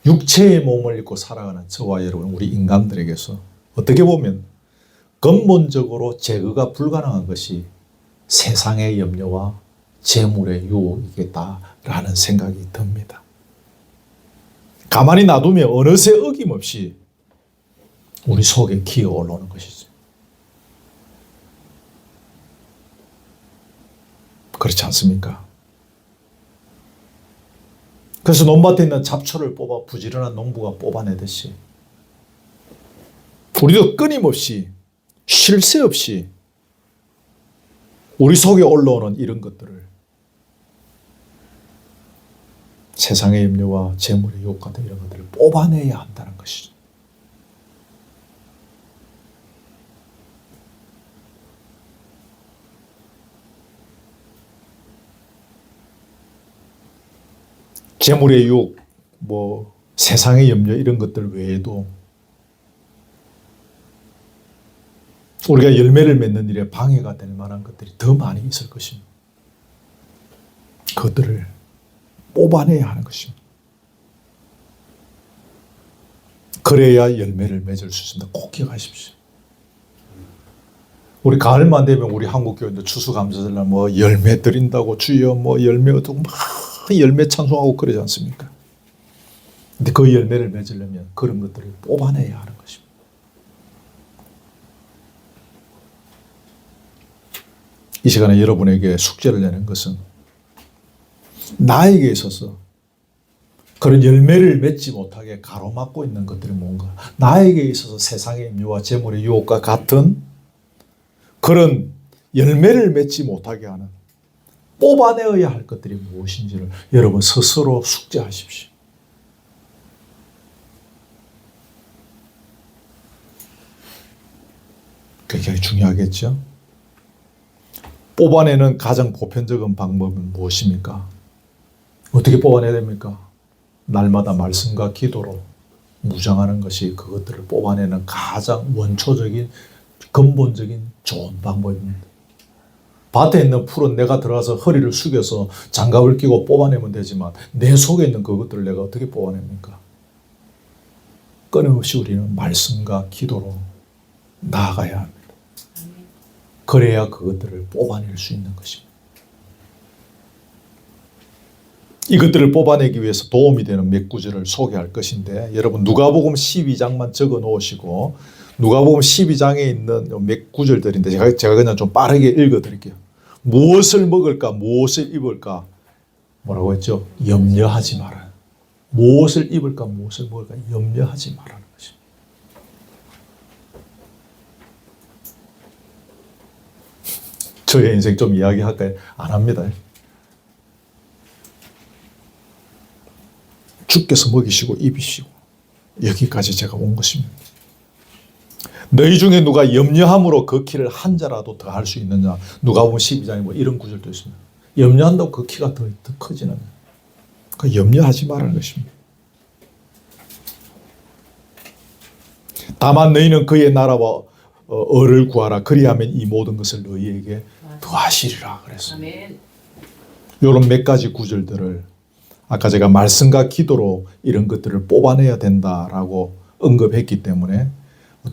육체의 몸을 입고 살아가는 저와 여러분, 우리 인간들에게서 어떻게 보면 근본적으로 제거가 불가능한 것이 세상의 염려와 재물의 유혹이겠다라는 생각이 듭니다. 가만히 놔두면 어느새 어김없이 우리 속에 기어 올라오는 것이죠. 그렇지 않습니까? 그래서 논밭에 있는 잡초를 뽑아 부지런한 농부가 뽑아내듯이 우리도 끊임없이 쉴 새 없이 우리 속에 올라오는 이런 것들을 세상의 염려와 재물의 유혹 같은 이런 것들을 뽑아내야 한다는 것이죠. 재물의 유혹, 세상의 염려 이런 것들 외에도 우리가 열매를 맺는 일에 방해가 될 만한 것들이 더 많이 있을 것입니다. 그것들을 뽑아내야 하는 것입니다. 그래야 열매를 맺을 수 있습니다. 꼭 기억하십시오. 우리 가을만 되면 우리 한국교회도 추수감사절날 열매 드린다고 주여 열매 얻고 막 열매 찬송하고 그러지 않습니까? 근데 그 열매를 맺으려면 그런 것들을 뽑아내야 하는 것입니다. 이 시간에 여러분에게 숙제를 내는 것은 나에게 있어서 그런 열매를 맺지 못하게 가로막고 있는 것들이 뭔가, 나에게 있어서 세상의 미와 재물의 유혹과 같은 그런 열매를 맺지 못하게 하는, 뽑아내어야 할 것들이 무엇인지를 여러분 스스로 숙제하십시오. 굉장히 중요하겠죠? 뽑아내는 가장 보편적인 방법은 무엇입니까? 어떻게 뽑아내야 됩니까? 날마다 말씀과 기도로 무장하는 것이 그것들을 뽑아내는 가장 원초적인 근본적인 좋은 방법입니다. 밭에 있는 풀은 내가 들어가서 허리를 숙여서 장갑을 끼고 뽑아내면 되지만 내 속에 있는 그것들을 내가 어떻게 뽑아냅니까? 끊임없이 우리는 말씀과 기도로 나아가야 합니다. 그래야 그것들을 뽑아낼 수 있는 것입니다. 이것들을 뽑아내기 위해서 도움이 되는 몇 구절을 소개할 것인데, 여러분 누가복음 12장만 적어 놓으시고 누가복음 12장에 있는 몇 구절들인데 제가 그냥 좀 빠르게 읽어 드릴게요. 무엇을 먹을까, 무엇을 입을까, 뭐라고 했죠? 염려하지 마라. 무엇을 입을까, 무엇을 먹을까 염려하지 말라는 것입니다. 저의 인생 좀 이야기할까요? 안 합니다. 주께서 먹이시고 입이시고 여기까지 제가 온 것입니다. 너희 중에 누가 염려함으로 그 키를 한 자라도 더 할 수 있느냐. 누가복음 12장에 뭐 이런 구절도 있습니다. 염려한다고 그 키가 더 커지는, 그 염려하지 말라는 것입니다. 다만 너희는 그의 나라와 의를 구하라. 그리하면 이 모든 것을 너희에게 더하시리라 그랬습니다. 이런 몇 가지 구절들을 아까 제가 말씀과 기도로 이런 것들을 뽑아내야 된다라고 언급했기 때문에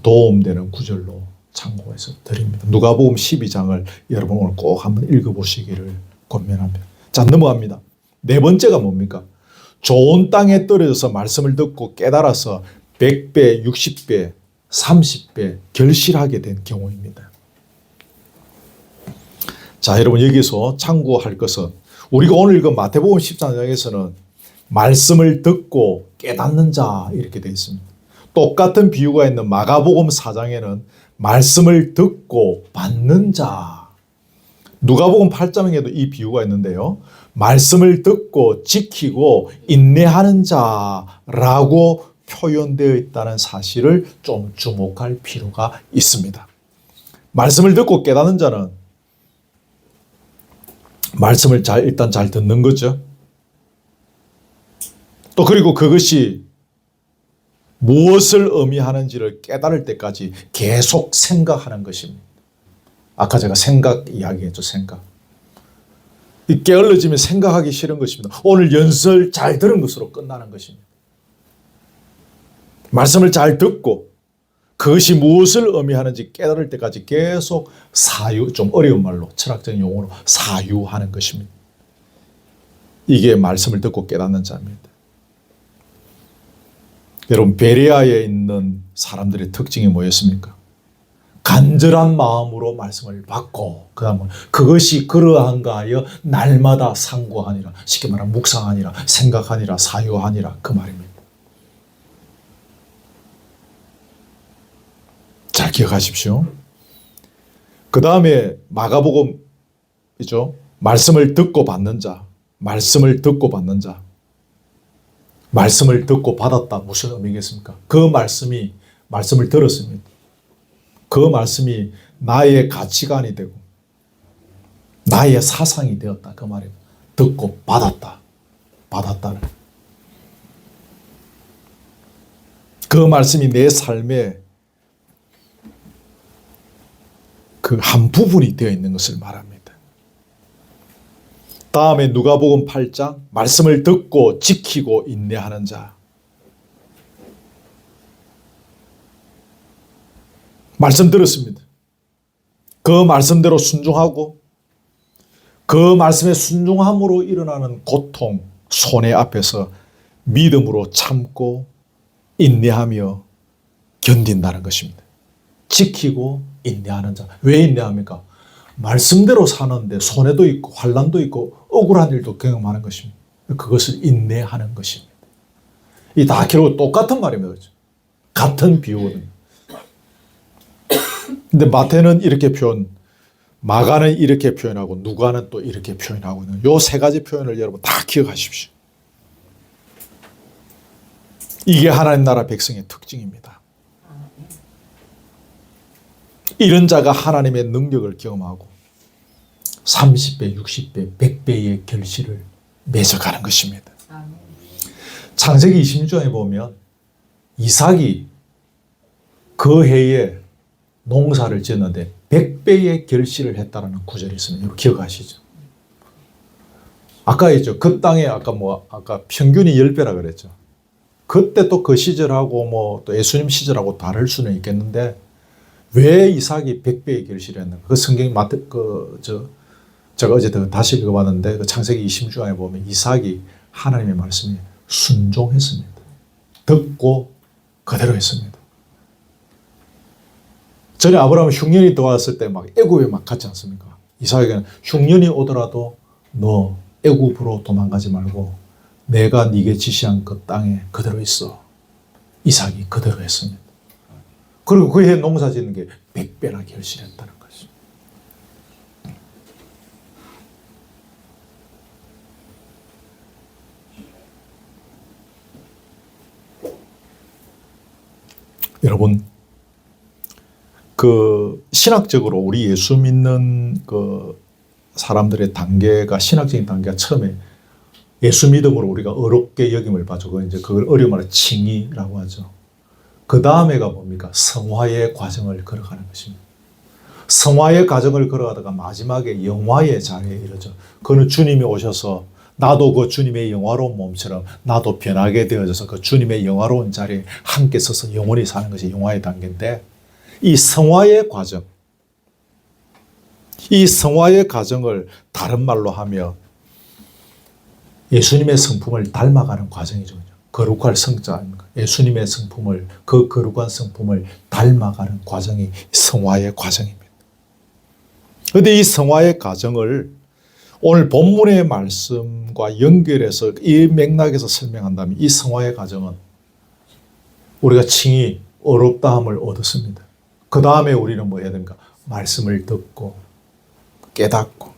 도움되는 구절로 참고해서 드립니다. 누가복음 12장을 여러분 오늘 꼭 한번 읽어보시기를 권면합니다. 자, 넘어갑니다. 네 번째가 뭡니까? 좋은 땅에 떨어져서 말씀을 듣고 깨달아서 100배, 60배, 30배 결실하게 된 경우입니다. 자, 여러분 여기서 참고할 것은, 우리가 오늘 읽은 마태복음 13장에서는 말씀을 듣고 깨닫는 자 이렇게 되어 있습니다. 똑같은 비유가 있는 마가복음 4장에는 말씀을 듣고 받는 자, 누가복음 8장에도 이 비유가 있는데요. 말씀을 듣고 지키고 인내하는 자라고 표현되어 있다는 사실을 좀 주목할 필요가 있습니다. 말씀을 듣고 깨닫는 자는 말씀을 일단 잘 듣는 거죠. 또 그리고 그것이 무엇을 의미하는지를 깨달을 때까지 계속 생각하는 것입니다. 아까 제가 생각 이야기했죠. 생각. 게을러지면 생각하기 싫은 것입니다. 오늘 연설 잘 들은 것으로 끝나는 것입니다. 말씀을 잘 듣고 그것이 무엇을 의미하는지 깨달을 때까지 계속 사유, 좀 어려운 말로 철학적인 용어로 사유하는 것입니다. 이게 말씀을 듣고 깨닫는 자입니다. 여러분 베레아에 있는 사람들의 특징이 뭐였습니까? 간절한 마음으로 말씀을 받고 그다음은 그것이 그러한가 하여 날마다 상고하니라, 쉽게 말하면 묵상하니라, 생각하니라, 사유하니라 그 말입니다. 잘 기억하십시오. 그 다음에 마가복음이죠. 말씀을 듣고 받는 자, 말씀을 듣고 받는 자, 말씀을 듣고 받았다 무슨 의미겠습니까? 그 말씀을 들었습니다. 그 말씀이 나의 가치관이 되고 나의 사상이 되었다 그 말입니다. 듣고 받았다는. 그 말씀이 내 삶의 그 한 부분이 되어 있는 것을 말합니다. 다음에 누가복음 8장 말씀을 듣고 지키고 인내하는 자. 말씀 들었습니다. 그 말씀대로 순종하고 그 말씀에 순종함으로 일어나는 고통, 손해 앞에서 믿음으로 참고 인내하며 견딘다는 것입니다. 지키고 인내하는 자. 왜 인내합니까? 말씀대로 사는데 손해도 있고 환난도 있고 억울한 일도 경험하는 것입니다. 그것을 인내하는 것입니다. 이 다 결국 똑같은 말입니다. 그렇죠? 같은 비유거든요. 근데 마태는 이렇게 마가는 이렇게 표현하고 누가는 또 이렇게 표현하고 있는 요 세 가지 표현을 여러분 다 기억하십시오. 이게 하나님 나라 백성의 특징입니다. 이런 자가 하나님의 능력을 경험하고 30배, 60배, 100배의 결실을 맺어가는 것입니다. 창세기 26장에 보면 이삭이 그 해에 농사를 지었는데 100배의 결실을 했다는 구절이 있습니다. 이거 기억하시죠? 아까 했죠. 그 땅에 아까 평균이 10배라 그랬죠. 그때 또 그 시절하고 또 예수님 시절하고 다를 수는 있겠는데 왜 이삭이 100배의 결실을 했는가? 그 성경 제가 어제 다시 읽어봤는데 그 창세기 26장에 보면 이삭이 하나님의 말씀에 순종했습니다. 듣고 그대로 했습니다. 전에 아브라함 흉년이 들어왔을 때 막 애굽에 막 갔지 않습니까? 이삭에게는 흉년이 오더라도 너 애굽으로 도망가지 말고 내가 네게 지시한 그 땅에 그대로 있어. 이삭이 그대로 했습니다. 그리고 그 해 농사 짓는 게 100배나 결실했다는 거죠. 여러분, 그 신학적으로 우리 예수 믿는 그 사람들의 단계가 신학적인 단계가 처음에 예수 믿음으로 우리가 어렵게 여김을 봐죠. 그걸 어려운 말로 칭의라고 하죠. 그 다음에가 뭡니까? 성화의 과정을 걸어가는 것입니다. 성화의 과정을 걸어가다가 마지막에 영화의 자리에 이르죠. 그는 주님이 오셔서 나도 그 주님의 영화로운 몸처럼 나도 변하게 되어져서 그 주님의 영화로운 자리에 함께 서서 영원히 사는 것이 영화의 단계인데 이 성화의 과정, 이 성화의 과정을 다른 말로 하면 예수님의 성품을 닮아가는 과정이죠. 거룩할 성자 아닙니까? 예수님의 성품을, 그 거룩한 성품을 닮아가는 과정이 성화의 과정입니다. 그런데 이 성화의 과정을 오늘 본문의 말씀과 연결해서 이 맥락에서 설명한다면 이 성화의 과정은 우리가 칭히 어렵다함을 얻었습니다. 그 다음에 우리는 뭐 해야 됩니까? 말씀을 듣고 깨닫고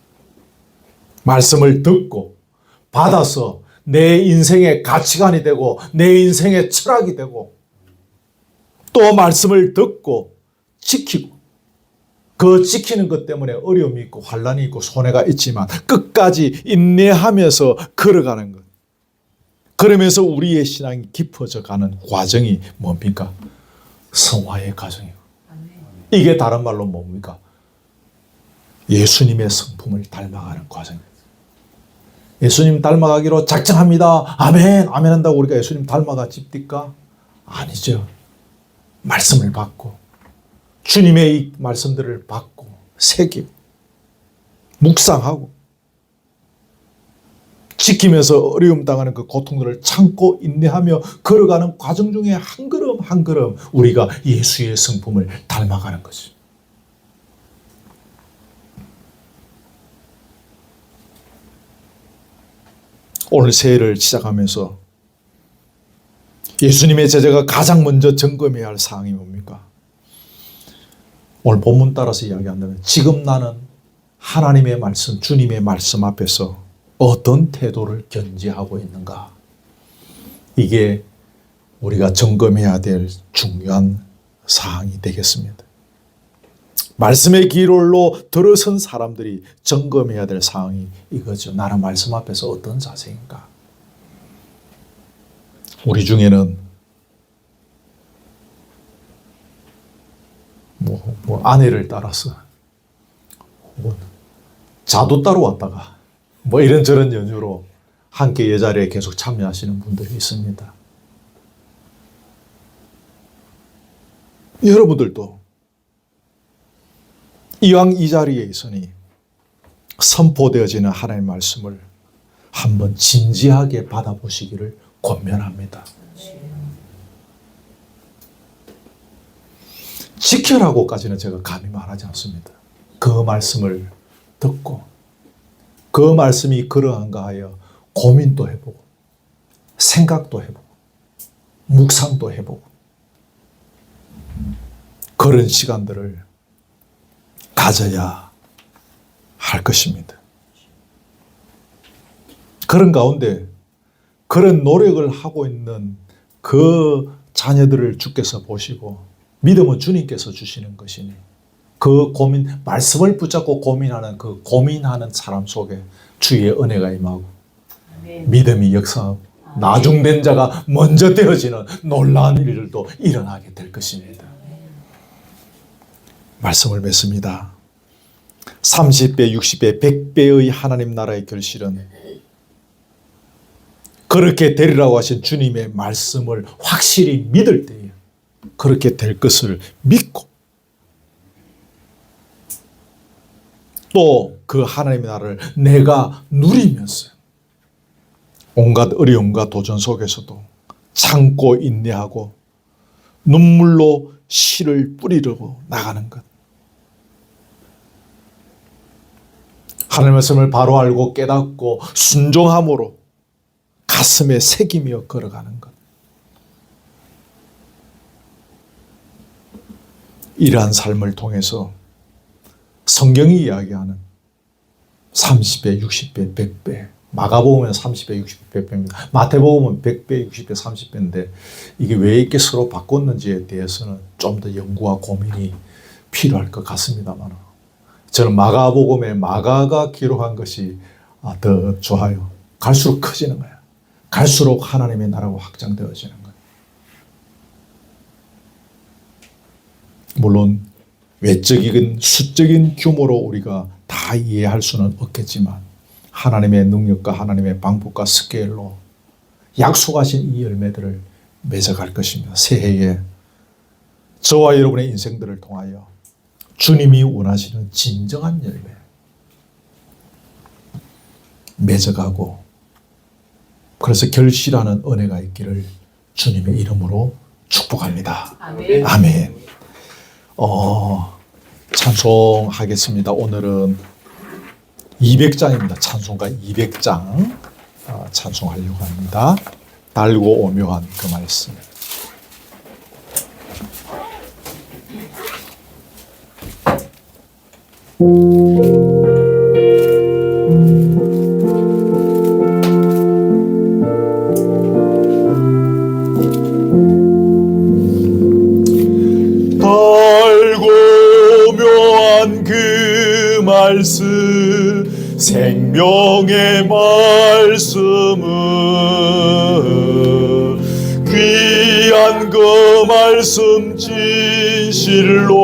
말씀을 듣고 받아서 내 인생의 가치관이 되고 내 인생의 철학이 되고 또 말씀을 듣고 지키고 그 지키는 것 때문에 어려움이 있고 환난이 있고 손해가 있지만 끝까지 인내하면서 걸어가는 것. 그러면서 우리의 신앙이 깊어져 가는 과정이 뭡니까? 성화의 과정이고. 이게 다른 말로 뭡니까? 예수님의 성품을 닮아가는 과정입니다. 예수님 닮아가기로 작정합니다. 아멘, 아멘 한다고 우리가 예수님 닮아가 집니까? 아니죠. 말씀을 받고 주님의 이 말씀들을 받고 새기고 묵상하고 지키면서 어려움 당하는 그 고통들을 참고 인내하며 걸어가는 과정 중에 한 걸음 한 걸음 우리가 예수의 성품을 닮아가는 거죠. 오늘 새해를 시작하면서 예수님의 제자가 가장 먼저 점검해야 할 사항이 뭡니까? 오늘 본문 따라서 이야기한다면 지금 나는 하나님의 말씀, 주님의 말씀 앞에서 어떤 태도를 견지하고 있는가? 이게 우리가 점검해야 될 중요한 사항이 되겠습니다. 말씀의 기rol로 들어선 사람들이 점검해야 될 사항이 이거죠. 나는 말씀 앞에서 어떤 자세인가? 우리 중에는 아내를 따라서 자도 따로 왔다가 이런저런 연유로 함께 예자리에 계속 참여하시는 분들이 있습니다. 여러분들도 이왕 이 자리에 있으니 선포되어지는 하나님의 말씀을 한번 진지하게 받아보시기를 권면합니다. 지켜라고까지는 제가 감히 말하지 않습니다. 그 말씀을 듣고 그 말씀이 그러한가 하여 고민도 해보고 생각도 해보고 묵상도 해보고 그런 시간들을 가져야 할 것입니다. 그런 가운데 그런 노력을 하고 있는 그 자녀들을 주께서 보시고 믿음은 주님께서 주시는 것이니 그 고민, 말씀을 붙잡고 고민하는 그 고민하는 사람 속에 주의 은혜가 임하고 믿음이 역사하고 나중된 자가 먼저 되어지는 놀라운 일들도 일어나게 될 것입니다. 말씀을 맺습니다. 30배, 60배, 100배의 하나님 나라의 결실은 그렇게 되리라고 하신 주님의 말씀을 확실히 믿을 때에 그렇게 될 것을 믿고 또 그 하나님의 나라를 내가 누리면서 온갖 어려움과 도전 속에서도 참고 인내하고 눈물로 씨를 뿌리려고 나가는 것. 하나님의 말씀을 바로 알고 깨닫고 순종함으로 가슴에 새기며 걸어가는 것. 이러한 삶을 통해서 성경이 이야기하는 30배, 60배, 100배, 마가복음은 30배, 60배, 100배입니다. 마태복음은 100배, 60배, 30배인데 이게 왜 이렇게 서로 바꿨는지에 대해서는 좀 더 연구와 고민이 필요할 것 같습니다만 저는 마가복음에 마가가 기록한 것이 더 좋아요. 갈수록 커지는 거예요. 갈수록 하나님의 나라가 확장되어지는 거예요. 물론 외적인 수적인 규모로 우리가 다 이해할 수는 없겠지만 하나님의 능력과 하나님의 방법과 스케일로 약속하신 이 열매들을 맺어갈 것입니다. 새해에 저와 여러분의 인생들을 통하여 주님이 원하시는 진정한 열매 맺어가고 그래서 결실하는 은혜가 있기를 주님의 이름으로 축복합니다. 아멘. 아멘. 찬송하겠습니다. 오늘은 200장입니다. 찬송가 200장 찬송하려고 합니다. 달고 오묘한 그 말씀. 달고 묘한 그 말씀 생명의 말씀은 귀한 그 말씀 진실로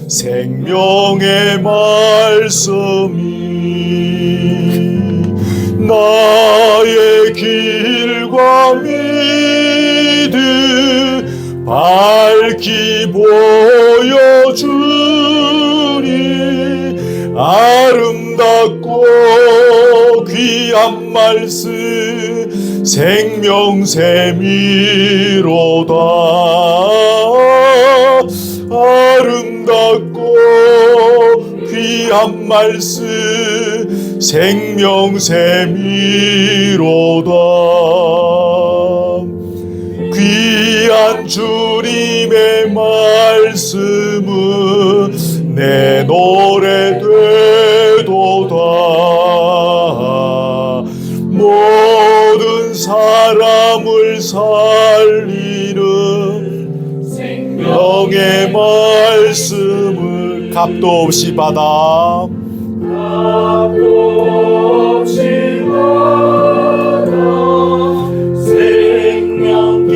생명의 말씀이 나의 길과 믿음 밝히 보여주니 아름답고 귀한 말씀 생명샘이로다. 아름답고 귀한 말씀 생명샘이로다. 귀한 주님의 말씀은 내 노래 되도다. 모든 사람을 살리는 생명의 말씀을 값도 없이 받아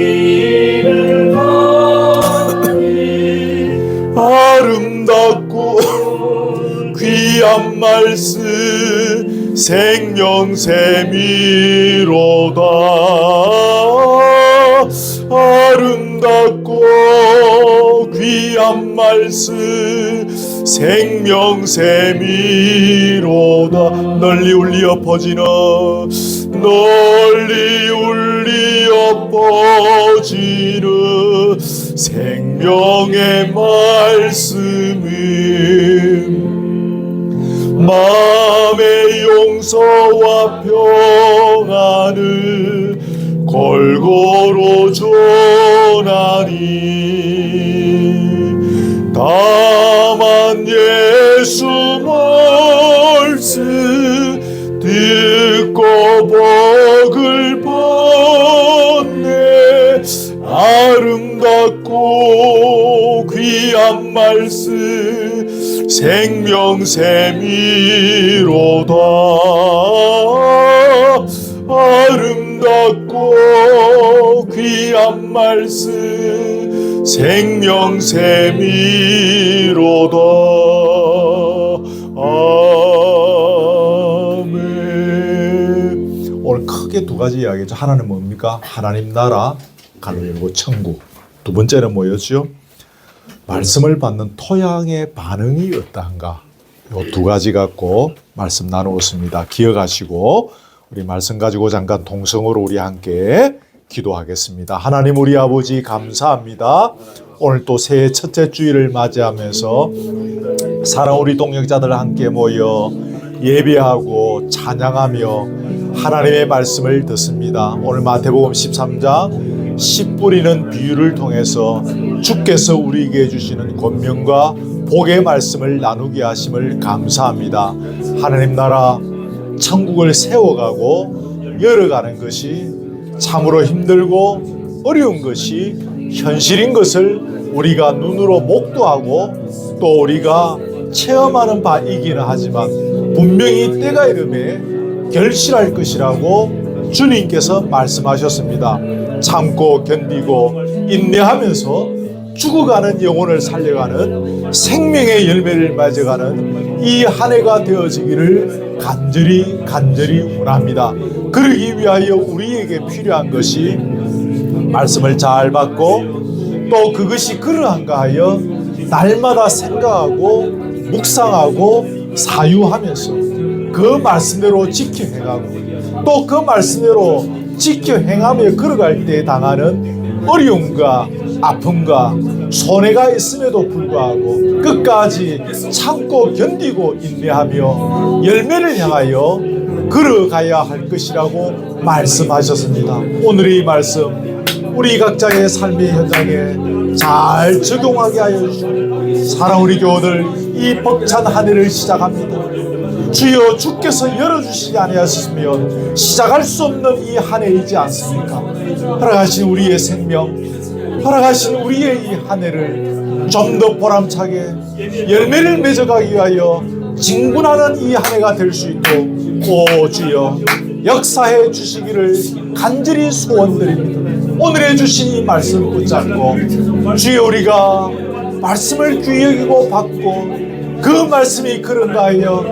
생명길을 가니 아름답고 귀한 말씀 생명샘이로다. 아름답고 귀한 말씀 생명샘이로다. 널리 울려 퍼지는 널리 울리어 퍼지는 생명의 말씀은 마음의 용서와 평안을 골고루 전하니 다만 예수 말씀 듣고 복을 받네 아름답고 귀한 말씀 생명샘이로다 아름답고 귀한 말씀 생명샘이로다 아멘. 오늘 크게 두 가지 이야기죠. 하나는 뭡니까? 하나님 나라 가르고 천국. 두 번째는 뭐였죠? 말씀을 받는 토양의 반응이 어떠한가? 이 두 가지 갖고 말씀 나누었습니다. 기억하시고 우리 말씀 가지고 잠깐 동성으로 우리 함께 기도하겠습니다. 하나님 우리 아버지 감사합니다. 오늘 또 새해 첫째 주일을 맞이하면서 사랑 우리 동역자들 함께 모여 예배하고 찬양하며 하나님의 말씀을 듣습니다. 오늘 마태복음 13장 씨 뿌리는 비유를 통해서 주께서 우리에게 주시는 권면과 복의 말씀을 나누게 하심을 감사합니다. 하나님 나라 천국을 세워가고 열어가는 것이 참으로 힘들고 어려운 것이 현실인 것을 우리가 눈으로 목도하고 또 우리가 체험하는 바이기는 하지만 분명히 때가 이름에 결실할 것이라고 주님께서 말씀하셨습니다. 참고 견디고 인내하면서 죽어가는 영혼을 살려가는 생명의 열매를 맺어가는 이 한 해가 되어지기를 간절히 원합니다. 그러기 위하여 우리에게 필요한 것이 말씀을 잘 받고 또 그것이 그러한가 하여 날마다 생각하고 묵상하고 사유하면서 그 말씀대로 지켜 행하고 또 그 말씀대로 지켜 행하며 걸어갈 때 당하는 어려움과 아픔과 손해가 있음에도 불구하고 끝까지 참고 견디고 인내하며 열매를 향하여 걸어가야 할 것이라고 말씀하셨습니다. 오늘의 이 말씀 우리 각자의 삶의 현장에 잘 적용하게 하여 주시고 사랑 우리 교우들 이 벅찬 한 해를 시작합니다. 주여 주께서 열어주시지 아니하셨으면 시작할 수 없는 이 한 해이지 않습니까? 허락하신 우리의 생명 허락하신 우리의 이 한 해를 좀 더 보람차게 열매를 맺어가기 위하여 진군하는 이 한 해가 될 수 있도록 오 주여 역사해 주시기를 간절히 소원드립니다. 오늘의 주신 이 말씀 붙잡고 주여 우리가 말씀을 귀히 여기고 받고 그 말씀이 그런가 하여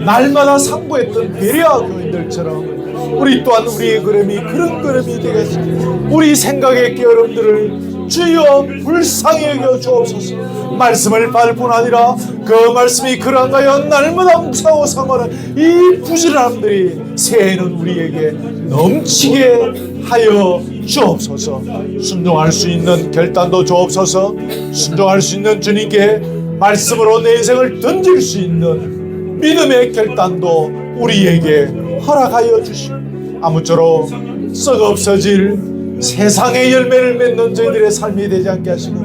날마다 상고했던 베레아 교인들처럼 우리 또한 우리의 걸음이 그런 걸음이 되겠습니다. 우리 생각의 깨어름들을 주여 불쌍히 여겨 주옵소서. 말씀을 받을 뿐 아니라 그 말씀이 그런가 하여 날마다 묵상하고 상고하는 이 부지런함들이 새해에는 우리에게 넘치게 하여 주옵소서. 순종할 수 있는 결단도 주옵소서. 순종할 수 있는 주님께 말씀으로 내 인생을 던질 수 있는 믿음의 결단도 우리에게 허락하여 주시고 아무쪼록 썩 없어질 세상의 열매를 맺는 저희들의 삶이 되지 않게 하시고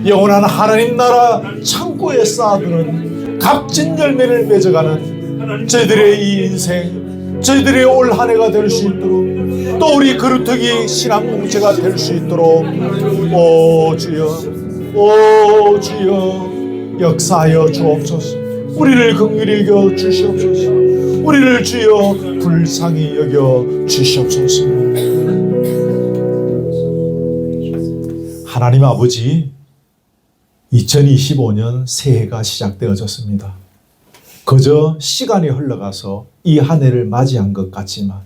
영원한 하나님 나라 창고에 쌓아두는 값진 열매를 맺어가는 저희들의 이 인생 저희들의 올 한 해가 될 수 있도록 또 우리 그루터기 신앙 공체가 될 수 있도록 오 주여 역사하여 주옵소서. 우리를 긍휼히 여겨 주시옵소서. 우리를 주여 불쌍히 여겨 주시옵소서. 하나님 아버지 2025년 새해가 시작되어졌습니다. 그저 시간이 흘러가서 이 한 해를 맞이한 것 같지만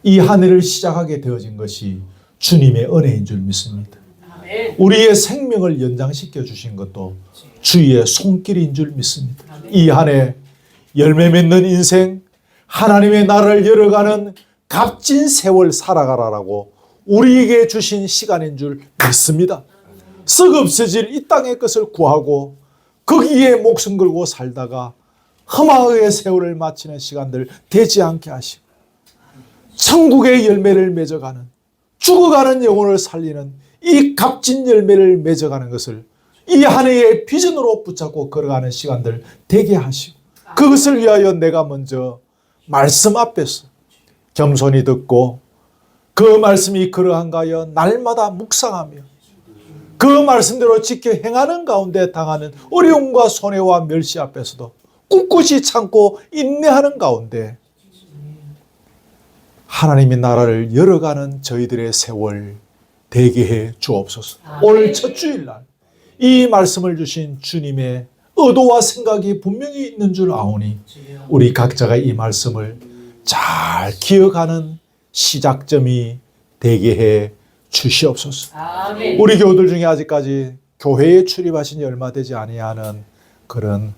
이 한 해를 시작하게 되어진 것이 주님의 은혜인 줄 믿습니다. 우리의 생명을 연장시켜 주신 것도 주의 손길인 줄 믿습니다. 이 한 해 열매 맺는 인생 하나님의 나라를 열어가는 값진 세월 살아가라라고 우리에게 주신 시간인 줄 믿습니다. 썩 없어질 이 땅의 것을 구하고 거기에 목숨 걸고 살다가 험악의 세월을 마치는 시간들 되지 않게 하시고 천국의 열매를 맺어가는, 죽어가는 영혼을 살리는 이 값진 열매를 맺어가는 것을 이 한 해의 비전으로 붙잡고 걸어가는 시간들 되게 하시고, 그것을 위하여 내가 먼저 말씀 앞에서 겸손히 듣고 그 말씀이 그러한가 하여 날마다 묵상하며 그 말씀대로 지켜 행하는 가운데 당하는 어려움과 손해와 멸시 앞에서도 꿋꿋이 참고 인내하는 가운데 하나님의 나라를 열어가는 저희들의 세월 되게 해 주옵소서. 오늘 첫 주일날 이 말씀을 주신 주님의 의도와 생각이 분명히 있는 줄 아오니 우리 각자가 이 말씀을 잘 기억하는 시작점이 되게 해 주시옵소서. 아멘. 우리 교우들 중에 아직까지 교회에 출입하신 지 얼마 되지 아니하는 그런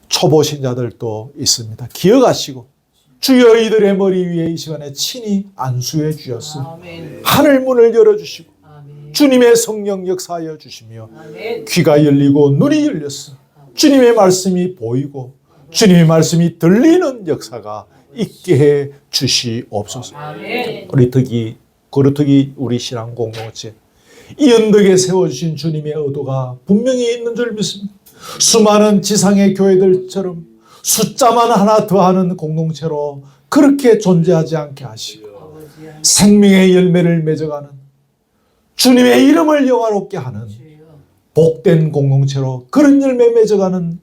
초보 신자들도 있습니다. 기억하시고 주여 이들의 머리 위에 이 시간에 친히 안수해 주셨으니 아멘. 하늘 문을 열어주시고 아멘. 주님의 성령 역사하여 주시며 아멘. 귀가 열리고 눈이 열렸어 주님의 말씀이 보이고 주님의 말씀이 들리는 역사가 있게 해 주시옵소서. 아멘. 우리 특히 우리 신앙 공동체 이 언덕에 세워주신 주님의 의도가 분명히 있는 줄 믿습니다. 수많은 지상의 교회들처럼 숫자만 하나 더하는 공동체로 그렇게 존재하지 않게 하시고 생명의 열매를 맺어가는 주님의 이름을 영화롭게 하는 복된 공동체로 그런 열매 맺어가는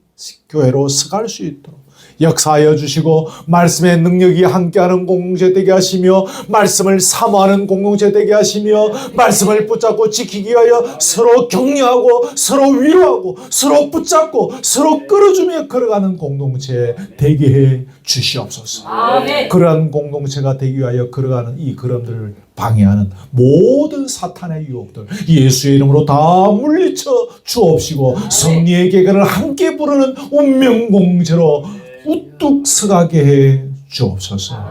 교회로 서갈 수 있도록 역사하여 주시고 말씀의 능력이 함께하는 공동체 되게 하시며 말씀을 사모하는 공동체 되게 하시며 말씀을 붙잡고 지키기 위하여 서로 격려하고 서로 위로하고 서로 붙잡고 서로 끌어주며 걸어가는 공동체 되게 해 주시옵소서. 아멘. 그러한 공동체가 되기 위하여 걸어가는 이 걸음들을 방해하는 모든 사탄의 유혹들 예수의 이름으로 다 물리쳐 주옵시고 성리의 계가를 함께 부르는 운명 공동체로 우뚝 서가게 해 주옵소서.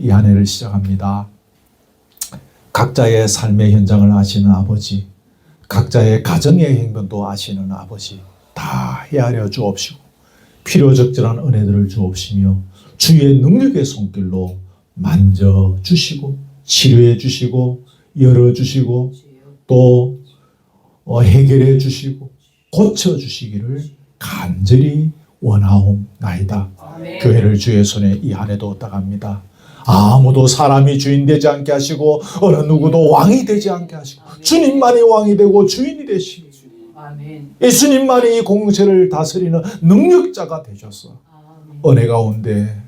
이 한 해를 시작합니다. 각자의 삶의 현장을 아시는 아버지, 각자의 가정의 행변도 아시는 아버지 다 헤아려 주옵시고 필요적절한 은혜들을 주옵시며 주의 능력의 손길로 만져주시고 치료해 주시고 열어주시고 또 해결해 주시고 고쳐주시기를 간절히 원하옵나이다. 교회를 주의 손에 이 한 해도 떠갑니다. 아무도 사람이 주인 되지 않게 하시고 어느 누구도 왕이 되지 않게 하시고 주님만이 왕이 되고 주인이 되시고 예수님만이 이 공동체를 다스리는 능력자가 되셔서 은혜 가운데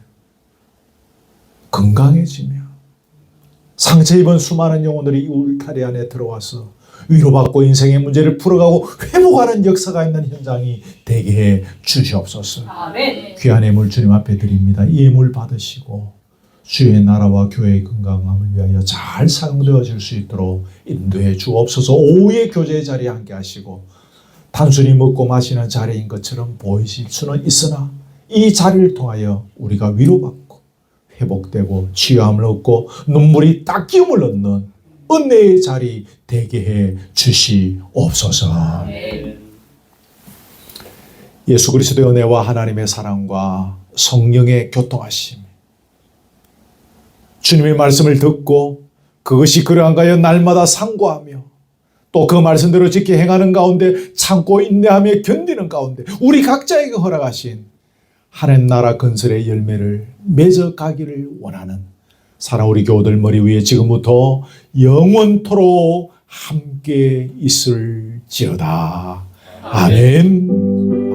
건강해지며 상처 입은 수많은 영혼들이 이 울타리 안에 들어와서 위로받고 인생의 문제를 풀어가고 회복하는 역사가 있는 현장이 되게 해 주시옵소서. 아멘. 귀한 예물 주님 앞에 드립니다. 이 예물 받으시고 주의 나라와 교회의 건강함을 위하여 잘 사용되어질 수 있도록 인도해 주옵소서. 오후의 교제의 자리에 함께 하시고 단순히 먹고 마시는 자리인 것처럼 보이실 수는 있으나 이 자리를 통하여 우리가 위로받고 회복되고 치유함을 얻고 눈물이 닦임을 얻는 은혜의 자리 되게 해 주시옵소서. 예수 그리스도의 은혜와 하나님의 사랑과 성령의 교통하심, 주님의 말씀을 듣고 그것이 그러한가 하여 날마다 상고하며 또 그 말씀대로 지켜 행하는 가운데 참고 인내하며 견디는 가운데 우리 각자에게 허락하신 하나님 나라 건설의 열매를 맺어가기를 원하는 사랑 우리 교우들 머리 위에 지금부터 영원토록 함께 있을지어다. 아멘.